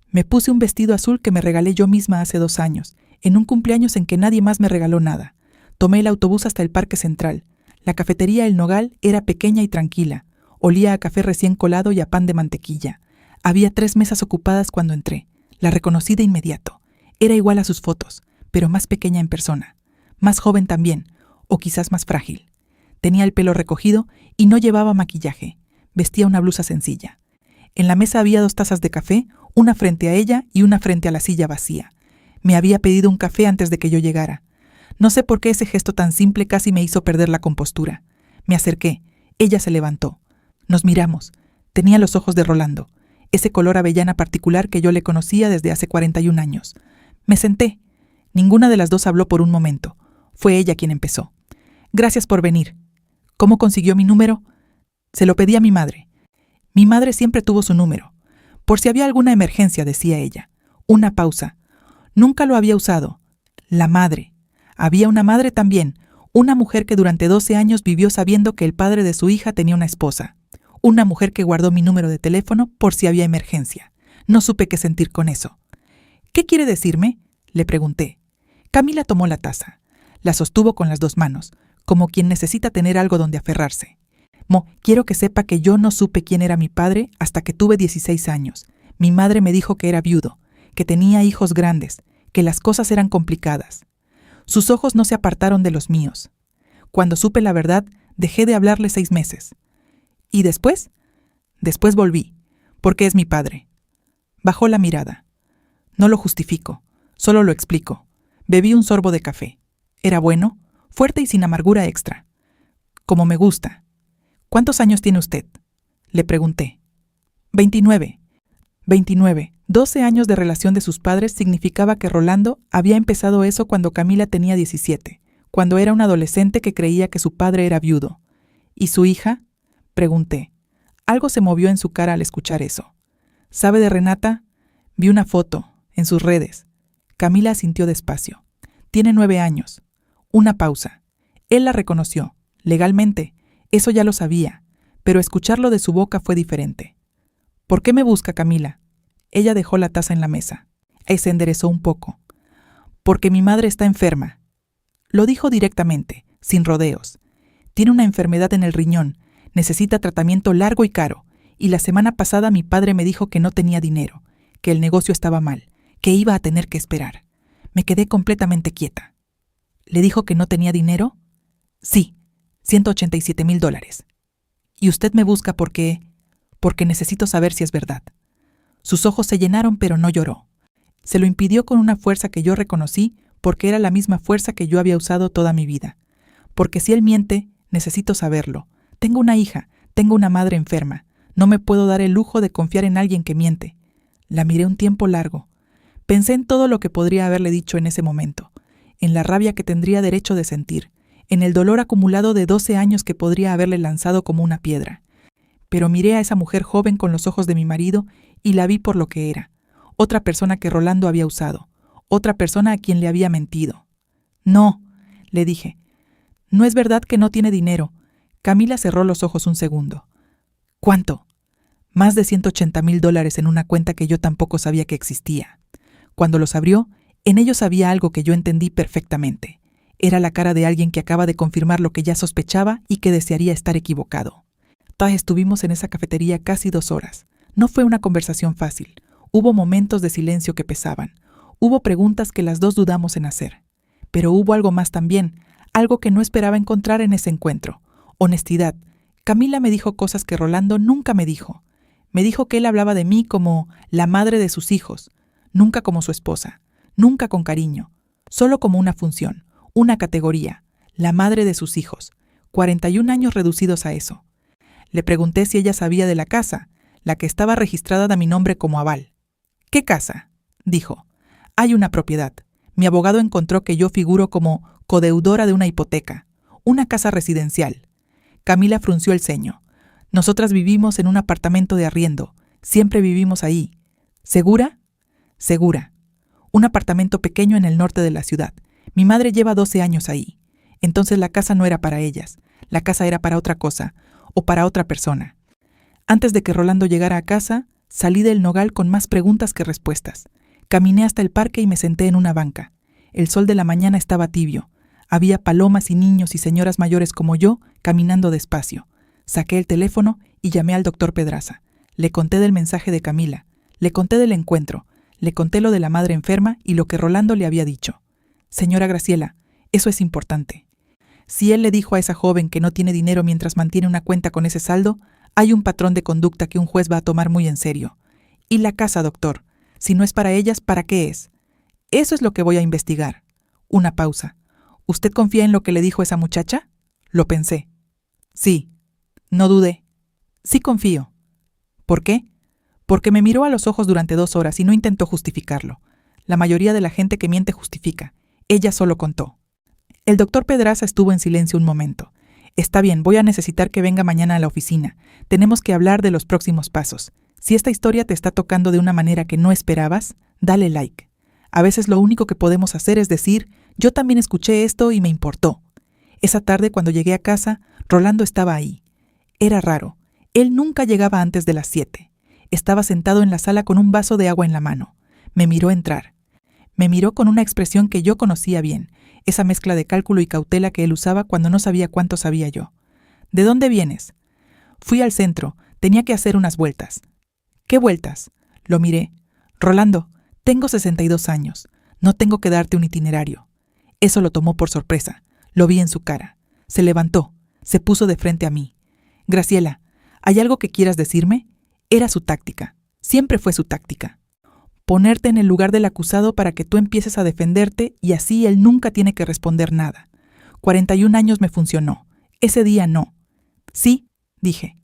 A: Me puse un vestido azul que me regalé yo misma hace 2 años, en un cumpleaños en que nadie más me regaló nada. Tomé el autobús hasta el Parque Central. La cafetería El Nogal era pequeña y tranquila. Olía a café recién colado y a pan de mantequilla. Había 3 mesas ocupadas cuando entré. La reconocí de inmediato. Era igual a sus fotos, pero más pequeña en persona. Más joven también, o quizás más frágil. Tenía el pelo recogido y no llevaba maquillaje. Vestía una blusa sencilla. En la mesa había 2 tazas de café, una frente a ella y una frente a la silla vacía. Me había pedido un café antes de que yo llegara. No sé por qué ese gesto tan simple casi me hizo perder la compostura. Me acerqué. Ella se levantó. Nos miramos. Tenía los ojos de Rolando, ese color avellana particular que yo le conocía desde hace 41 años. Me senté. Ninguna de las 2 habló por un momento. Fue ella quien empezó. «Gracias por venir». «¿Cómo consiguió mi número?» «Se lo pedí a mi madre». «Mi madre siempre tuvo su número. Por si había alguna emergencia», decía ella. Una pausa. «Nunca lo había usado». La madre. Había una madre también, una mujer que durante 12 años vivió sabiendo que el padre de su hija tenía una esposa. Una mujer que guardó mi número de teléfono por si había emergencia. No supe qué sentir con eso. «¿Qué quiere decirme?», le pregunté. Camila tomó la taza. La sostuvo con las 2 manos, como quien necesita tener algo donde aferrarse. Quiero que sepa que yo no supe quién era mi padre hasta que tuve 16 años. Mi madre me dijo que era viudo, que tenía hijos grandes, que las cosas eran complicadas. Sus ojos no se apartaron de los míos. Cuando supe la verdad, dejé de hablarle 6 meses. ¿Y después? Después volví, porque es mi padre. Bajó la mirada. No lo justifico, solo lo explico. Bebí un sorbo de café. Era bueno, fuerte y sin amargura extra. Como me gusta. «¿Cuántos años tiene usted?», le pregunté. 29. 29. 12 años de relación de sus padres significaba que Rolando había empezado eso cuando Camila tenía 17, cuando era un adolescente que creía que su padre era viudo. «¿Y su hija?», pregunté. Algo se movió en su cara al escuchar eso. «¿Sabe de Renata? Vi una foto, en sus redes». Camila asintió despacio. «Tiene 9 años». Una pausa. Él la reconoció, legalmente. Eso ya lo sabía, pero escucharlo de su boca fue diferente. «¿Por qué me busca, Camila?». Ella dejó la taza en la mesa. Se enderezó un poco. «Porque mi madre está enferma». Lo dijo directamente, sin rodeos. «Tiene una enfermedad en el riñón, necesita tratamiento largo y caro, y la semana pasada mi padre me dijo que no tenía dinero, que el negocio estaba mal, que iba a tener que esperar». Me quedé completamente quieta. «¿Le dijo que no tenía dinero?». «Sí, $187,000. «¿Y usted me busca porque necesito saber si es verdad». Sus ojos se llenaron, pero no lloró. Se lo impidió con una fuerza que yo reconocí porque era la misma fuerza que yo había usado toda mi vida. «Porque si él miente, necesito saberlo. Tengo una hija, tengo una madre enferma. No me puedo dar el lujo de confiar en alguien que miente». La miré un tiempo largo. Pensé en todo lo que podría haberle dicho en ese momento, en la rabia que tendría derecho de sentir, en el dolor acumulado de 12 años que podría haberle lanzado como una piedra. Pero miré a esa mujer joven con los ojos de mi marido y la vi por lo que era. Otra persona que Rolando había usado. Otra persona a quien le había mentido. «No», le dije. «No es verdad que no tiene dinero». Camila cerró los ojos un segundo. ¿Cuánto? Más de $180,000 en una cuenta que yo tampoco sabía que existía. Cuando los abrió, en ellos había algo que yo entendí perfectamente. Era la cara de alguien que acaba de confirmar lo que ya sospechaba y que desearía estar equivocado. Estuvimos en esa cafetería casi 2 horas. No fue una conversación fácil. Hubo momentos de silencio que pesaban. Hubo preguntas que las dos dudamos en hacer. Pero hubo algo más también, algo que no esperaba encontrar en ese encuentro. Honestidad. Camila me dijo cosas que Rolando nunca me dijo. Me dijo que él hablaba de mí como la madre de sus hijos, nunca como su esposa, nunca con cariño, solo como una función, una categoría, la madre de sus hijos, 41 años reducidos a eso. Le pregunté si ella sabía de la casa, la que estaba registrada a mi nombre como aval. ¿Qué casa? Dijo. Hay una propiedad. Mi abogado encontró que yo figuro como codeudora de una hipoteca, una casa residencial. Camila frunció el ceño. Nosotras vivimos en un apartamento de arriendo. Siempre vivimos ahí. ¿Segura? Segura. Un apartamento pequeño en el norte de la ciudad. Mi madre lleva 12 años ahí. Entonces la casa no era para ellas. La casa era para otra cosa, o para otra persona. Antes de que Rolando llegara a casa, salí del nogal con más preguntas que respuestas. Caminé hasta el parque y me senté en una banca. El sol de la mañana estaba tibio. Había palomas y niños y señoras mayores como yo caminando despacio. Saqué el teléfono y llamé al doctor Pedraza. Le conté del mensaje de Camila. Le conté del encuentro. Le conté lo de la madre enferma y lo que Rolando le había dicho. Señora Graciela, eso es importante. Si él le dijo a esa joven que no tiene dinero mientras mantiene una cuenta con ese saldo, hay un patrón de conducta que un juez va a tomar muy en serio. ¿Y la casa, doctor? Si no es para ellas, ¿para qué es? Eso es lo que voy a investigar. Una pausa. ¿Usted confía en lo que le dijo esa muchacha? Lo pensé. Sí. No dudé. Sí confío. ¿Por qué? Porque me miró a los ojos durante 2 horas y no intentó justificarlo. La mayoría de la gente que miente justifica. Ella solo contó. El doctor Pedraza estuvo en silencio un momento. Está bien, voy a necesitar que venga mañana a la oficina. Tenemos que hablar de los próximos pasos. Si esta historia te está tocando de una manera que no esperabas, dale like. A veces lo único que podemos hacer es decir, yo también escuché esto y me importó. Esa tarde cuando llegué a casa, Rolando estaba ahí. Era raro. Él nunca llegaba antes de las 7. Estaba sentado en la sala con un vaso de agua en la mano. Me miró entrar. Me miró con una expresión que yo conocía bien, esa mezcla de cálculo y cautela que él usaba cuando no sabía cuánto sabía yo. ¿De dónde vienes? Fui al centro. Tenía que hacer unas vueltas. ¿Qué vueltas? Lo miré. Rolando, tengo 62 años. No tengo que darte un itinerario. Eso lo tomó por sorpresa. Lo vi en su cara. Se levantó. Se puso de frente a mí. Graciela, ¿hay algo que quieras decirme? Era su táctica. Siempre fue su táctica. Ponerte en el lugar del acusado para que tú empieces a defenderte y así él nunca tiene que responder nada. 41 años me funcionó. Ese día no. Sí, dije.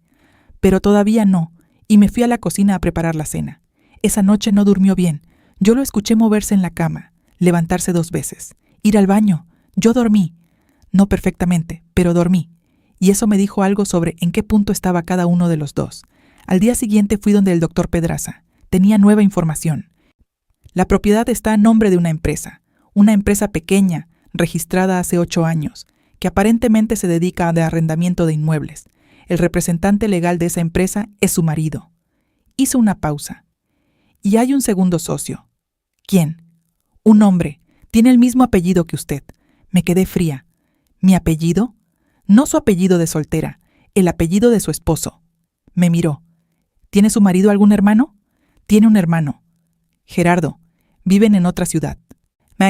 A: Pero todavía no, y me fui a la cocina a preparar la cena. Esa noche no durmió bien. Yo lo escuché moverse en la cama, levantarse 2 veces, ir al baño. Yo dormí. No perfectamente, pero dormí. Y eso me dijo algo sobre en qué punto estaba cada uno de los dos. Al día siguiente fui donde el doctor Pedraza. Tenía nueva información. La propiedad está a nombre de una empresa pequeña, registrada hace 8 años, que aparentemente se dedica a arrendamiento de inmuebles. El representante legal de esa empresa es su marido. Hizo una pausa. Y hay un segundo socio. ¿Quién? Un hombre. Tiene el mismo apellido que usted. Me quedé fría. ¿Mi apellido? No su apellido de soltera, el apellido de su esposo. Me miró. ¿Tiene su marido algún hermano? Tiene un hermano. Gerardo. Viven en otra ciudad.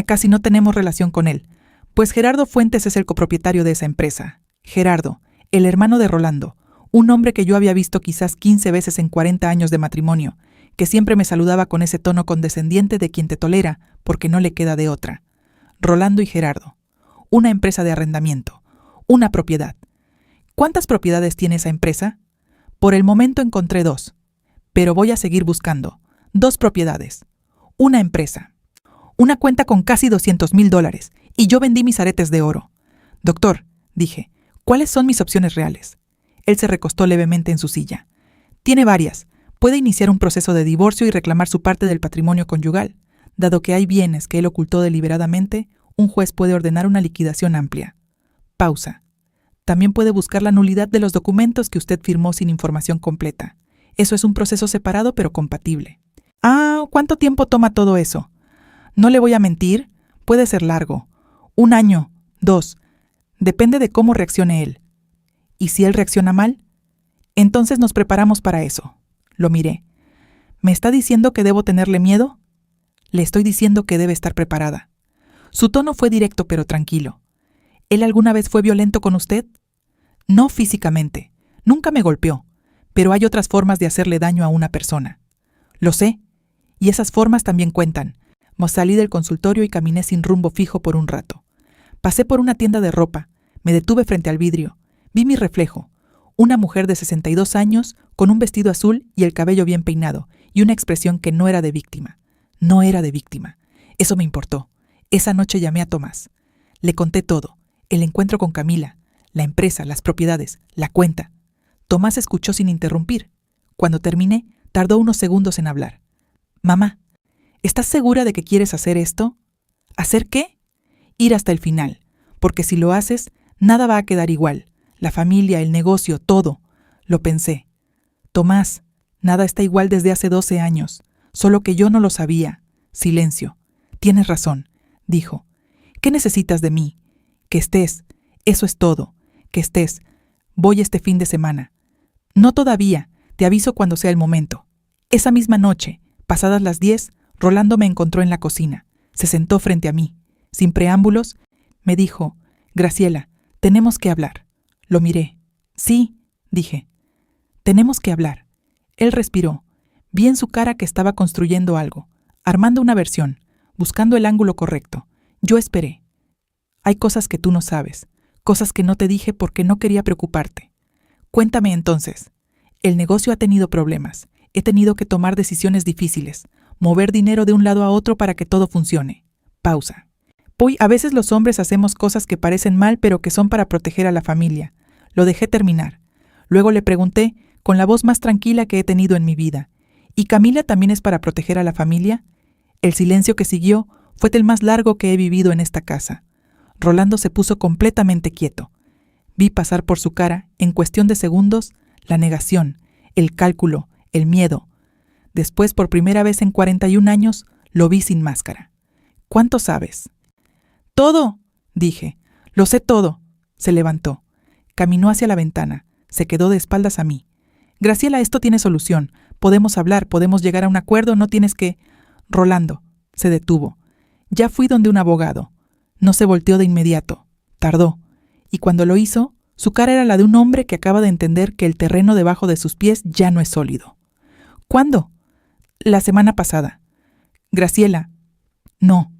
A: Casi no tenemos relación con él, pues Gerardo Fuentes es el copropietario de esa empresa. Gerardo, el hermano de Rolando, un hombre que yo había visto quizás 15 veces en 40 años de matrimonio, que siempre me saludaba con ese tono condescendiente de quien te tolera, porque no le queda de otra. Rolando y Gerardo. Una empresa de arrendamiento. Una propiedad. ¿Cuántas propiedades tiene esa empresa? Por el momento encontré 2. Pero voy a seguir buscando. 2 propiedades. Una empresa. Una cuenta con casi $200,000 y yo vendí mis aretes de oro. Doctor, dije, ¿cuáles son mis opciones reales? Él se recostó levemente en su silla. Tiene varias. Puede iniciar un proceso de divorcio y reclamar su parte del patrimonio conyugal. Dado que hay bienes que él ocultó deliberadamente, un juez puede ordenar una liquidación amplia. Pausa. También puede buscar la nulidad de los documentos que usted firmó sin información completa. Eso es un proceso separado pero compatible. ¿Cuánto tiempo toma todo eso? No le voy a mentir, puede ser largo. 1 año, 2. Depende de cómo reaccione él. ¿Y si él reacciona mal? Entonces nos preparamos para eso. Lo miré. ¿Me está diciendo que debo tenerle miedo? Le estoy diciendo que debe estar preparada. Su tono fue directo pero tranquilo. ¿Él alguna vez fue violento con usted? No físicamente. Nunca me golpeó. Pero hay otras formas de hacerle daño a una persona. Lo sé. Y esas formas también cuentan. Salí del consultorio y caminé sin rumbo fijo por un rato. Pasé por una tienda de ropa. Me detuve frente al vidrio. Vi mi reflejo. Una mujer de 62 años, con un vestido azul y el cabello bien peinado, y una expresión que no era de víctima. No era de víctima. Eso me importó. Esa noche llamé a Tomás. Le conté todo. El encuentro con Camila, la empresa, las propiedades, la cuenta. Tomás escuchó sin interrumpir. Cuando terminé, tardó unos segundos en hablar. Mamá, ¿estás segura de que quieres hacer esto? ¿Hacer qué? Ir hasta el final, porque si lo haces, nada va a quedar igual. La familia, el negocio, todo. Lo pensé. Tomás, nada está igual desde hace 12 años, solo que yo no lo sabía. Silencio. Tienes razón, dijo. ¿Qué necesitas de mí? Que estés. Eso es todo. Que estés. Voy este fin de semana. No todavía. Te aviso cuando sea el momento. Esa misma noche, pasadas las 10, Rolando me encontró en la cocina. Se sentó frente a mí. Sin preámbulos, me dijo, Graciela, tenemos que hablar. Lo miré. Sí, dije. Tenemos que hablar. Él respiró. Vi en su cara que estaba construyendo algo, armando una versión, buscando el ángulo correcto. Yo esperé. Hay cosas que tú no sabes, cosas que no te dije porque no quería preocuparte. Cuéntame entonces. El negocio ha tenido problemas. He tenido que tomar decisiones difíciles, mover dinero de un lado a otro para que todo funcione. Pausa. A veces los hombres hacemos cosas que parecen mal pero que son para proteger a la familia. Lo dejé terminar. Luego le pregunté, con la voz más tranquila que he tenido en mi vida, ¿y Camila también es para proteger a la familia? El silencio que siguió fue el más largo que he vivido en esta casa. Rolando se puso completamente quieto. Vi pasar por su cara, en cuestión de segundos, la negación, el cálculo, el miedo. Después, por primera vez en 41 años, lo vi sin máscara. ¿Cuánto sabes? ¡Todo!, dije. Lo sé todo. Se levantó. Caminó hacia la ventana. Se quedó de espaldas a mí. Graciela, esto tiene solución. Podemos hablar, podemos llegar a un acuerdo, no tienes que... Rolando. Se detuvo. Ya fui donde un abogado. No se volteó de inmediato. Tardó. Y cuando lo hizo, su cara era la de un hombre que acaba de entender que el terreno debajo de sus pies ya no es sólido. ¿Cuándo? La semana pasada. Graciela. No.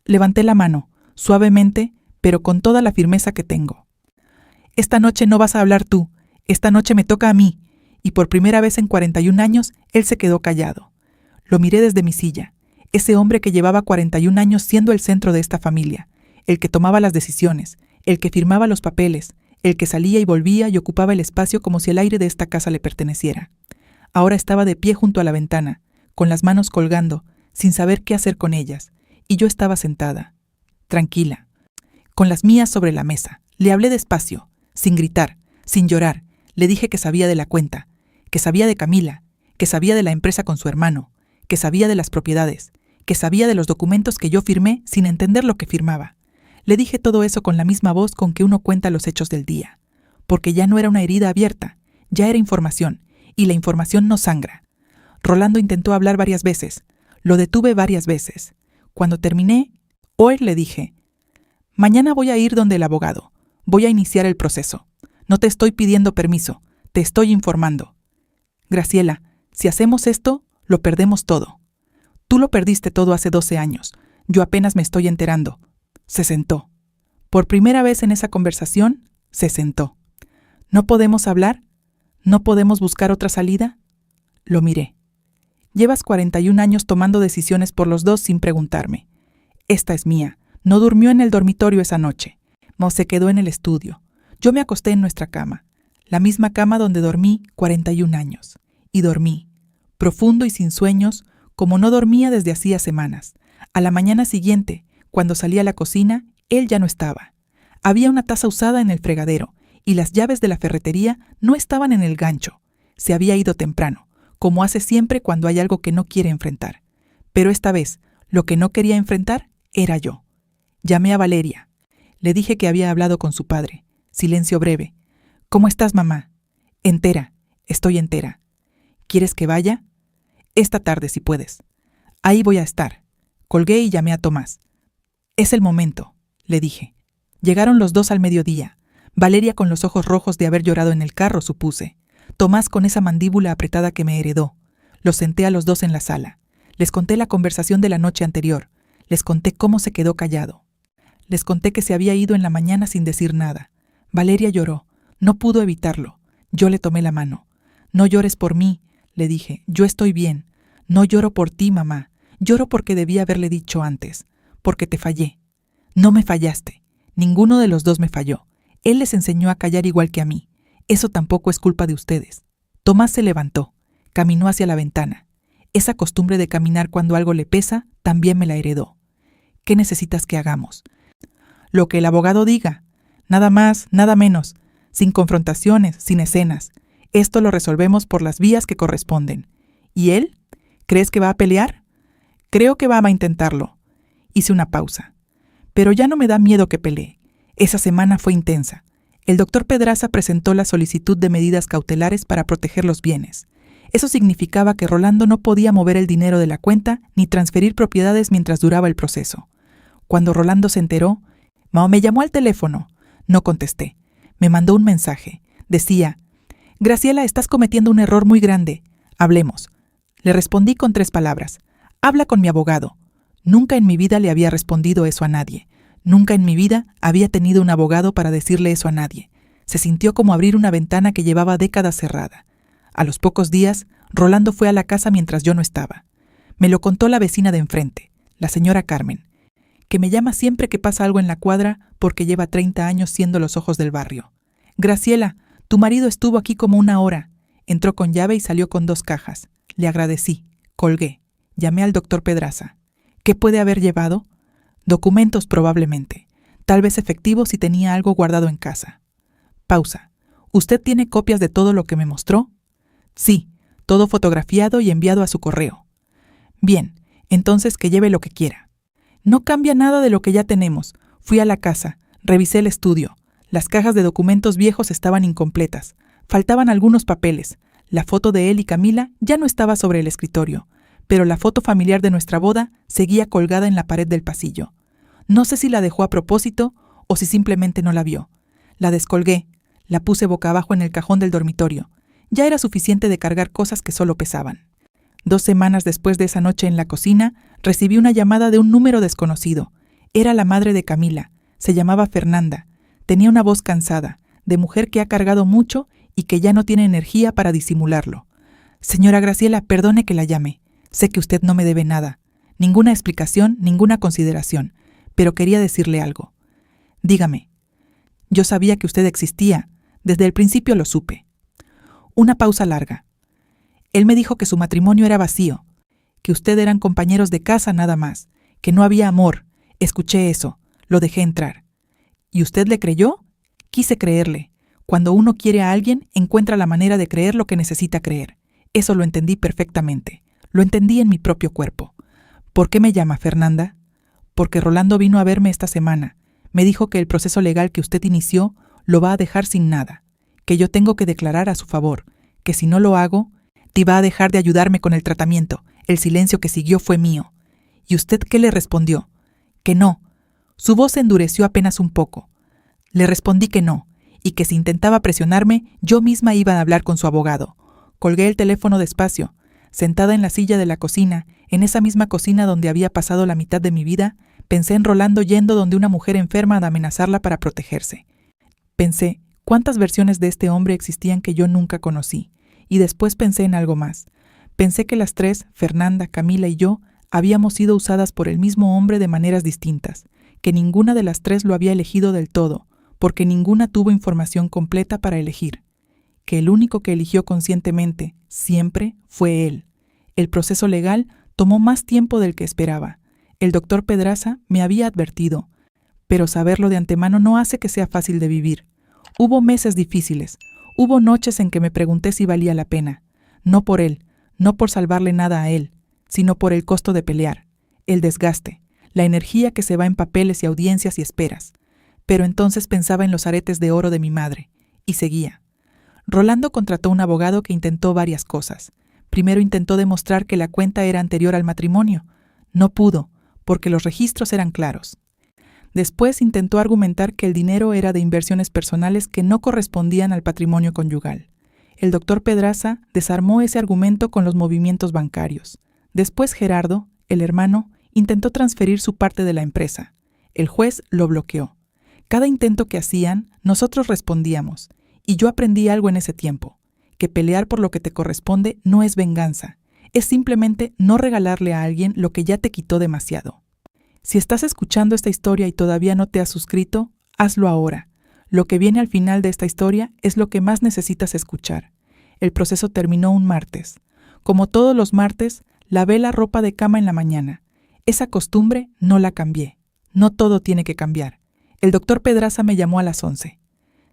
A: Levanté la mano, suavemente, pero con toda la firmeza que tengo. Esta noche no vas a hablar tú. Esta noche me toca a mí. Y por primera vez en 41 años, él se quedó callado. Lo miré desde mi silla. Ese hombre que llevaba 41 años siendo el centro de esta familia, el que tomaba las decisiones, el que firmaba los papeles, el que salía y volvía y ocupaba el espacio como si el aire de esta casa le perteneciera. Ahora estaba de pie junto a la ventana, con las manos colgando, sin saber qué hacer con ellas, y yo estaba sentada, tranquila, con las mías sobre la mesa. Le hablé despacio, sin gritar, sin llorar. Le dije que sabía de la cuenta, que sabía de Camila, que sabía de la empresa con su hermano, que sabía de las propiedades, que sabía de los documentos que yo firmé sin entender lo que firmaba. Le dije todo eso con la misma voz con que uno cuenta los hechos del día, porque ya no era una herida abierta, ya era información, y la información no sangra. Rolando intentó hablar varias veces, lo detuve varias veces. Cuando terminé, hoy le dije, mañana voy a ir donde el abogado, voy a iniciar el proceso. No te estoy pidiendo permiso, te estoy informando. Graciela, si hacemos esto, lo perdemos todo. Tú lo perdiste todo hace 12 años, yo apenas me estoy enterando. Se sentó. Por primera vez en esa conversación, se sentó. ¿No podemos hablar? ¿No podemos buscar otra salida? Lo miré. Llevas 41 años tomando decisiones por los dos sin preguntarme. Esta es mía. No durmió en el dormitorio esa noche. No se quedó en el estudio. Yo me acosté en nuestra cama, la misma cama donde dormí 41 años. Y dormí, profundo y sin sueños, como no dormía desde hacía semanas. A la mañana siguiente, cuando salí a la cocina, él ya no estaba. Había una taza usada en el fregadero, y las llaves de la ferretería no estaban en el gancho. Se había ido temprano, como hace siempre cuando hay algo que no quiere enfrentar. Pero esta vez, lo que no quería enfrentar era yo. Llamé a Valeria. Le dije que había hablado con su padre. Silencio breve. ¿Cómo estás, mamá? Entera. Estoy entera. ¿Quieres que vaya? Esta tarde, si puedes. Ahí voy a estar. Colgué y llamé a Tomás. Es el momento, le dije. Llegaron los dos al mediodía. Valeria con los ojos rojos de haber llorado en el carro, supuse. Tomás con esa mandíbula apretada que me heredó. Los senté a los dos en la sala. Les conté la conversación de la noche anterior. Les conté cómo se quedó callado. Les conté que se había ido en la mañana sin decir nada. Valeria lloró. No pudo evitarlo. Yo le tomé la mano. No llores por mí, le dije. Yo estoy bien. No lloro por ti, mamá. Lloro porque debí haberle dicho antes. Porque te fallé. No me fallaste. Ninguno de los dos me falló. Él les enseñó a callar igual que a mí. Eso tampoco es culpa de ustedes. Tomás se levantó. Caminó hacia la ventana. Esa costumbre de caminar cuando algo le pesa también me la heredó. ¿Qué necesitas que hagamos? Lo que el abogado diga. Nada más, nada menos. Sin confrontaciones, sin escenas. Esto lo resolvemos por las vías que corresponden. ¿Y él? ¿Crees que va a pelear? Creo que va a intentarlo. Hice una pausa. Pero ya no me da miedo que pelee. Esa semana fue intensa. El doctor Pedraza presentó la solicitud de medidas cautelares para proteger los bienes. Eso significaba que Rolando no podía mover el dinero de la cuenta ni transferir propiedades mientras duraba el proceso. Cuando Rolando se enteró, me llamó al teléfono. No contesté. Me mandó un mensaje. Decía: Graciela, estás cometiendo un error muy grande. Hablemos. Le respondí con 3 palabras. Habla con mi abogado. Nunca en mi vida le había respondido eso a nadie. Nunca en mi vida había tenido un abogado para decirle eso a nadie. Se sintió como abrir una ventana que llevaba décadas cerrada. A los pocos días, Rolando fue a la casa mientras yo no estaba. Me lo contó la vecina de enfrente, la señora Carmen, que me llama siempre que pasa algo en la cuadra porque lleva 30 años siendo los ojos del barrio. Graciela, tu marido estuvo aquí como 1 hora. Entró con llave y salió con 2 cajas. Le agradecí. Colgué. Llamé al doctor Pedraza. ¿Qué puede haber llevado? Documentos probablemente. Tal vez efectivo si tenía algo guardado en casa. Pausa. ¿Usted tiene copias de todo lo que me mostró? Sí, todo fotografiado y enviado a su correo. Bien, entonces que lleve lo que quiera. No cambia nada de lo que ya tenemos. Fui a la casa, revisé el estudio. Las cajas de documentos viejos estaban incompletas. Faltaban algunos papeles. La foto de él y Camila ya no estaba sobre el escritorio, pero la foto familiar de nuestra boda seguía colgada en la pared del pasillo. No sé si la dejó a propósito o si simplemente no la vio. La descolgué, la puse boca abajo en el cajón del dormitorio. Ya era suficiente de cargar cosas que solo pesaban. 2 semanas después de esa noche en la cocina, recibí una llamada de un número desconocido. Era la madre de Camila. Se llamaba Fernanda. Tenía una voz cansada, de mujer que ha cargado mucho y que ya no tiene energía para disimularlo. Señora Graciela, perdone que la llame. Sé que usted no me debe nada. Ninguna explicación, ninguna consideración. Pero quería decirle algo. Dígame. Yo sabía que usted existía. Desde el principio lo supe. Una pausa larga. Él me dijo que su matrimonio era vacío, que usted eran compañeros de casa nada más, que no había amor. Escuché eso. Lo dejé entrar. ¿Y usted le creyó? Quise creerle. Cuando uno quiere a alguien, encuentra la manera de creer lo que necesita creer. Eso lo entendí perfectamente. Lo entendí en mi propio cuerpo. ¿Por qué me llama, Fernanda? Porque Rolando vino a verme esta semana. Me dijo que el proceso legal que usted inició lo va a dejar sin nada, que yo tengo que declarar a su favor, que si no lo hago, te va a dejar de ayudarme con el tratamiento. El silencio que siguió fue mío. ¿Y usted qué le respondió? Que no. Su voz se endureció apenas un poco. Le respondí que no, y que si intentaba presionarme, yo misma iba a hablar con su abogado. Colgué el teléfono despacio. Sentada en la silla de la cocina, en esa misma cocina donde había pasado la mitad de mi vida, pensé en Rolando yendo donde una mujer enferma a amenazarla para protegerse. Pensé, ¿cuántas versiones de este hombre existían que yo nunca conocí? Y después pensé en algo más. Pensé que las 3, Fernanda, Camila y yo, habíamos sido usadas por el mismo hombre de maneras distintas, que ninguna de las 3 lo había elegido del todo, porque ninguna tuvo información completa para elegir. Que el único que eligió conscientemente, siempre, fue él. El proceso legal tomó más tiempo del que esperaba. El doctor Pedraza me había advertido, pero saberlo de antemano no hace que sea fácil de vivir. Hubo meses difíciles, hubo noches en que me pregunté si valía la pena, no por él, no por salvarle nada a él, sino por el costo de pelear, el desgaste, la energía que se va en papeles y audiencias y esperas. Pero entonces pensaba en los aretes de oro de mi madre, y seguía. Rolando contrató un abogado que intentó varias cosas. Primero intentó demostrar que la cuenta era anterior al matrimonio. No pudo, porque los registros eran claros. Después intentó argumentar que el dinero era de inversiones personales que no correspondían al patrimonio conyugal. El doctor Pedraza desarmó ese argumento con los movimientos bancarios. Después Gerardo, el hermano, intentó transferir su parte de la empresa. El juez lo bloqueó. Cada intento que hacían, nosotros respondíamos. Y yo aprendí algo en ese tiempo, que pelear por lo que te corresponde no es venganza, es simplemente no regalarle a alguien lo que ya te quitó demasiado. Si estás escuchando esta historia y todavía no te has suscrito, hazlo ahora. Lo que viene al final de esta historia es lo que más necesitas escuchar. El proceso terminó un martes. Como todos los martes, lavé la ropa de cama en la mañana. Esa costumbre no la cambié. No todo tiene que cambiar. El doctor Pedraza me llamó a las 11.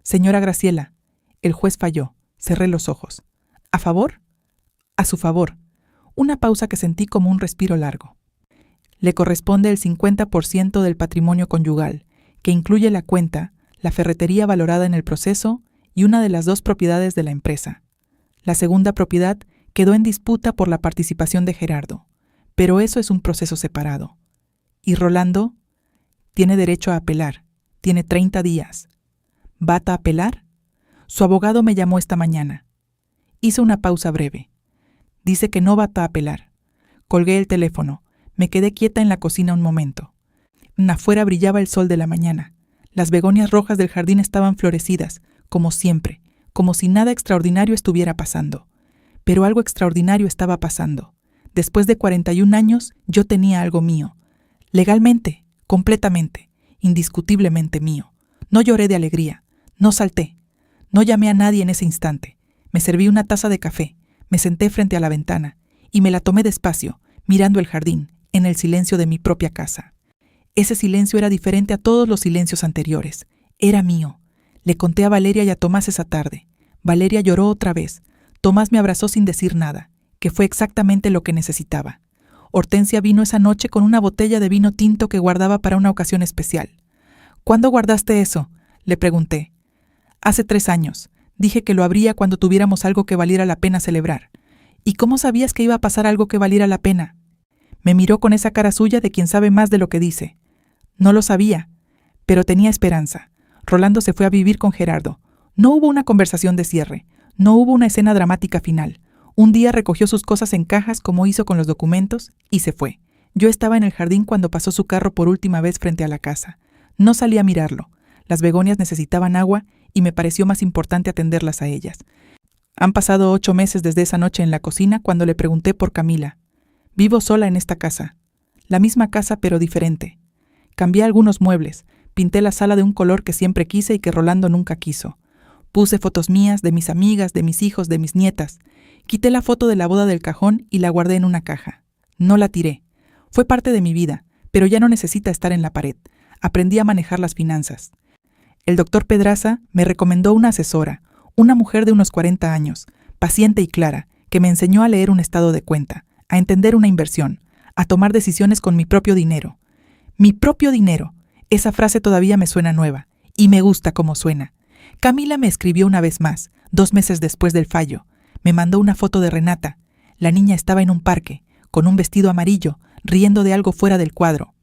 A: Señora Graciela, el juez falló. Cerré los ojos. ¿A favor? A su favor. Una pausa que sentí como un respiro largo. Le corresponde el 50% del patrimonio conyugal, que incluye la cuenta, la ferretería valorada en el proceso y una de las 2 propiedades de la empresa. La segunda propiedad quedó en disputa por la participación de Gerardo, pero eso es un proceso separado. Y Rolando tiene derecho a apelar. Tiene 30 días. ¿Va a apelar? Su abogado me llamó esta mañana. Hice una pausa breve. Dice que no va a apelar. Colgué el teléfono. Me quedé quieta en la cocina un momento. Afuera brillaba el sol de la mañana. Las begonias rojas del jardín estaban florecidas, como siempre, como si nada extraordinario estuviera pasando. Pero algo extraordinario estaba pasando. Después de 41 años, yo tenía algo mío. Legalmente, completamente, indiscutiblemente mío. No lloré de alegría. No salté. No llamé a nadie en ese instante. Me serví una taza de café, me senté frente a la ventana y me la tomé despacio, mirando el jardín, en el silencio de mi propia casa. Ese silencio era diferente a todos los silencios anteriores. Era mío. Le conté a Valeria y a Tomás esa tarde. Valeria lloró otra vez. Tomás me abrazó sin decir nada, que fue exactamente lo que necesitaba. Hortensia vino esa noche con una botella de vino tinto que guardaba para una ocasión especial. ¿Cuándo guardaste eso?, le pregunté. Hace 3 años. Dije que lo abría cuando tuviéramos algo que valiera la pena celebrar. ¿Y cómo sabías que iba a pasar algo que valiera la pena? Me miró con esa cara suya de quien sabe más de lo que dice. No lo sabía, pero tenía esperanza. Rolando se fue a vivir con Gerardo. No hubo una conversación de cierre. No hubo una escena dramática final. Un día recogió sus cosas en cajas como hizo con los documentos y se fue. Yo estaba en el jardín cuando pasó su carro por última vez frente a la casa. No salí a mirarlo. Las begonias necesitaban agua y me pareció más importante atenderlas a ellas. Han pasado 8 meses desde esa noche en la cocina cuando le pregunté por Camila. Vivo sola en esta casa. La misma casa pero diferente. Cambié algunos muebles, pinté la sala de un color que siempre quise y que Rolando nunca quiso. Puse fotos mías, de mis amigas, de mis hijos, de mis nietas. Quité la foto de la boda del cajón y la guardé en una caja. No la tiré. Fue parte de mi vida, pero ya no necesita estar en la pared. Aprendí a manejar las finanzas. El doctor Pedraza me recomendó una asesora, una mujer de unos 40 años, paciente y clara, que me enseñó a leer un estado de cuenta, a entender una inversión, a tomar decisiones con mi propio dinero. Mi propio dinero. Esa frase todavía me suena nueva, y me gusta cómo suena. Camila me escribió una vez más, 2 meses después del fallo. Me mandó una foto de Renata. La niña estaba en un parque, con un vestido amarillo, riendo de algo fuera del cuadro.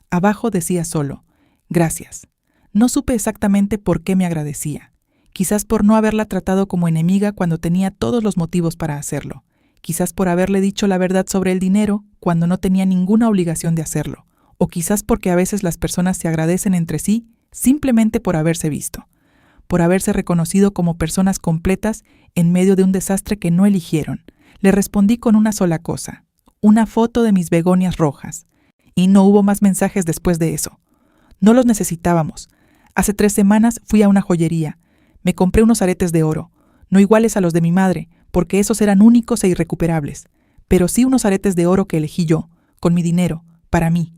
A: Abajo decía solo, gracias. No supe exactamente por qué me agradecía. Quizás por no haberla tratado como enemiga cuando tenía todos los motivos para hacerlo. Quizás por haberle dicho la verdad sobre el dinero cuando no tenía ninguna obligación de hacerlo. O quizás porque a veces las personas se agradecen entre sí simplemente por haberse visto. Por haberse reconocido como personas completas en medio de un desastre que no eligieron. Le respondí con una sola cosa. Una foto de mis begonias rojas. Y no hubo más mensajes después de eso. No los necesitábamos. Hace 3 semanas fui a una joyería. Me compré unos aretes de oro, no iguales a los de mi madre, porque esos eran únicos e irrecuperables, pero sí unos aretes de oro que elegí yo, con mi dinero, para mí.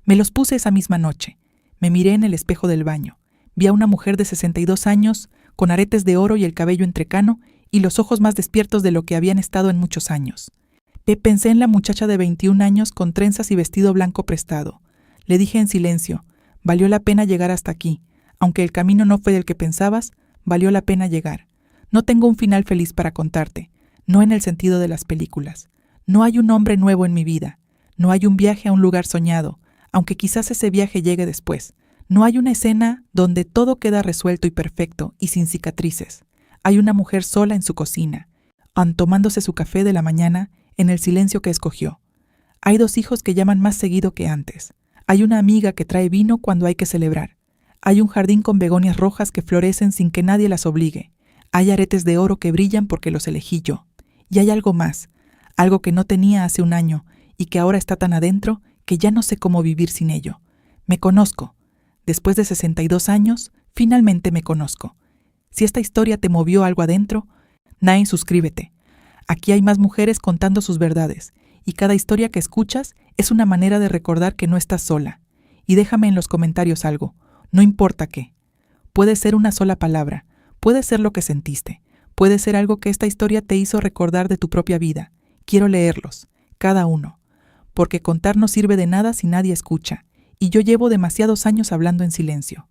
A: Me los puse esa misma noche. Me miré en el espejo del baño. Vi a una mujer de 62 años, con aretes de oro y el cabello entrecano y los ojos más despiertos de lo que habían estado en muchos años. Pensé en la muchacha de 21 años con trenzas y vestido blanco prestado. Le dije en silencio, valió la pena llegar hasta aquí. Aunque el camino no fue del que pensabas, valió la pena llegar. No tengo un final feliz para contarte, no en el sentido de las películas. No hay un hombre nuevo en mi vida. No hay un viaje a un lugar soñado, aunque quizás ese viaje llegue después. No hay una escena donde todo queda resuelto y perfecto y sin cicatrices. Hay una mujer sola en su cocina, tomándose su café de la mañana en el silencio que escogió. Hay 2 hijos que llaman más seguido que antes. Hay una amiga que trae vino cuando hay que celebrar. Hay un jardín con begonias rojas que florecen sin que nadie las obligue. Hay aretes de oro que brillan porque los elegí yo. Y hay algo más, algo que no tenía hace un año y que ahora está tan adentro que ya no sé cómo vivir sin ello. Me conozco. Después de 62 años, finalmente me conozco. Si esta historia te movió algo adentro, suscríbete. Aquí hay más mujeres contando sus verdades, y cada historia que escuchas es una manera de recordar que no estás sola. Y déjame en los comentarios algo, no importa qué. Puede ser una sola palabra, puede ser lo que sentiste, puede ser algo que esta historia te hizo recordar de tu propia vida. Quiero leerlos, cada uno, porque contar no sirve de nada si nadie escucha, y yo llevo demasiados años hablando en silencio.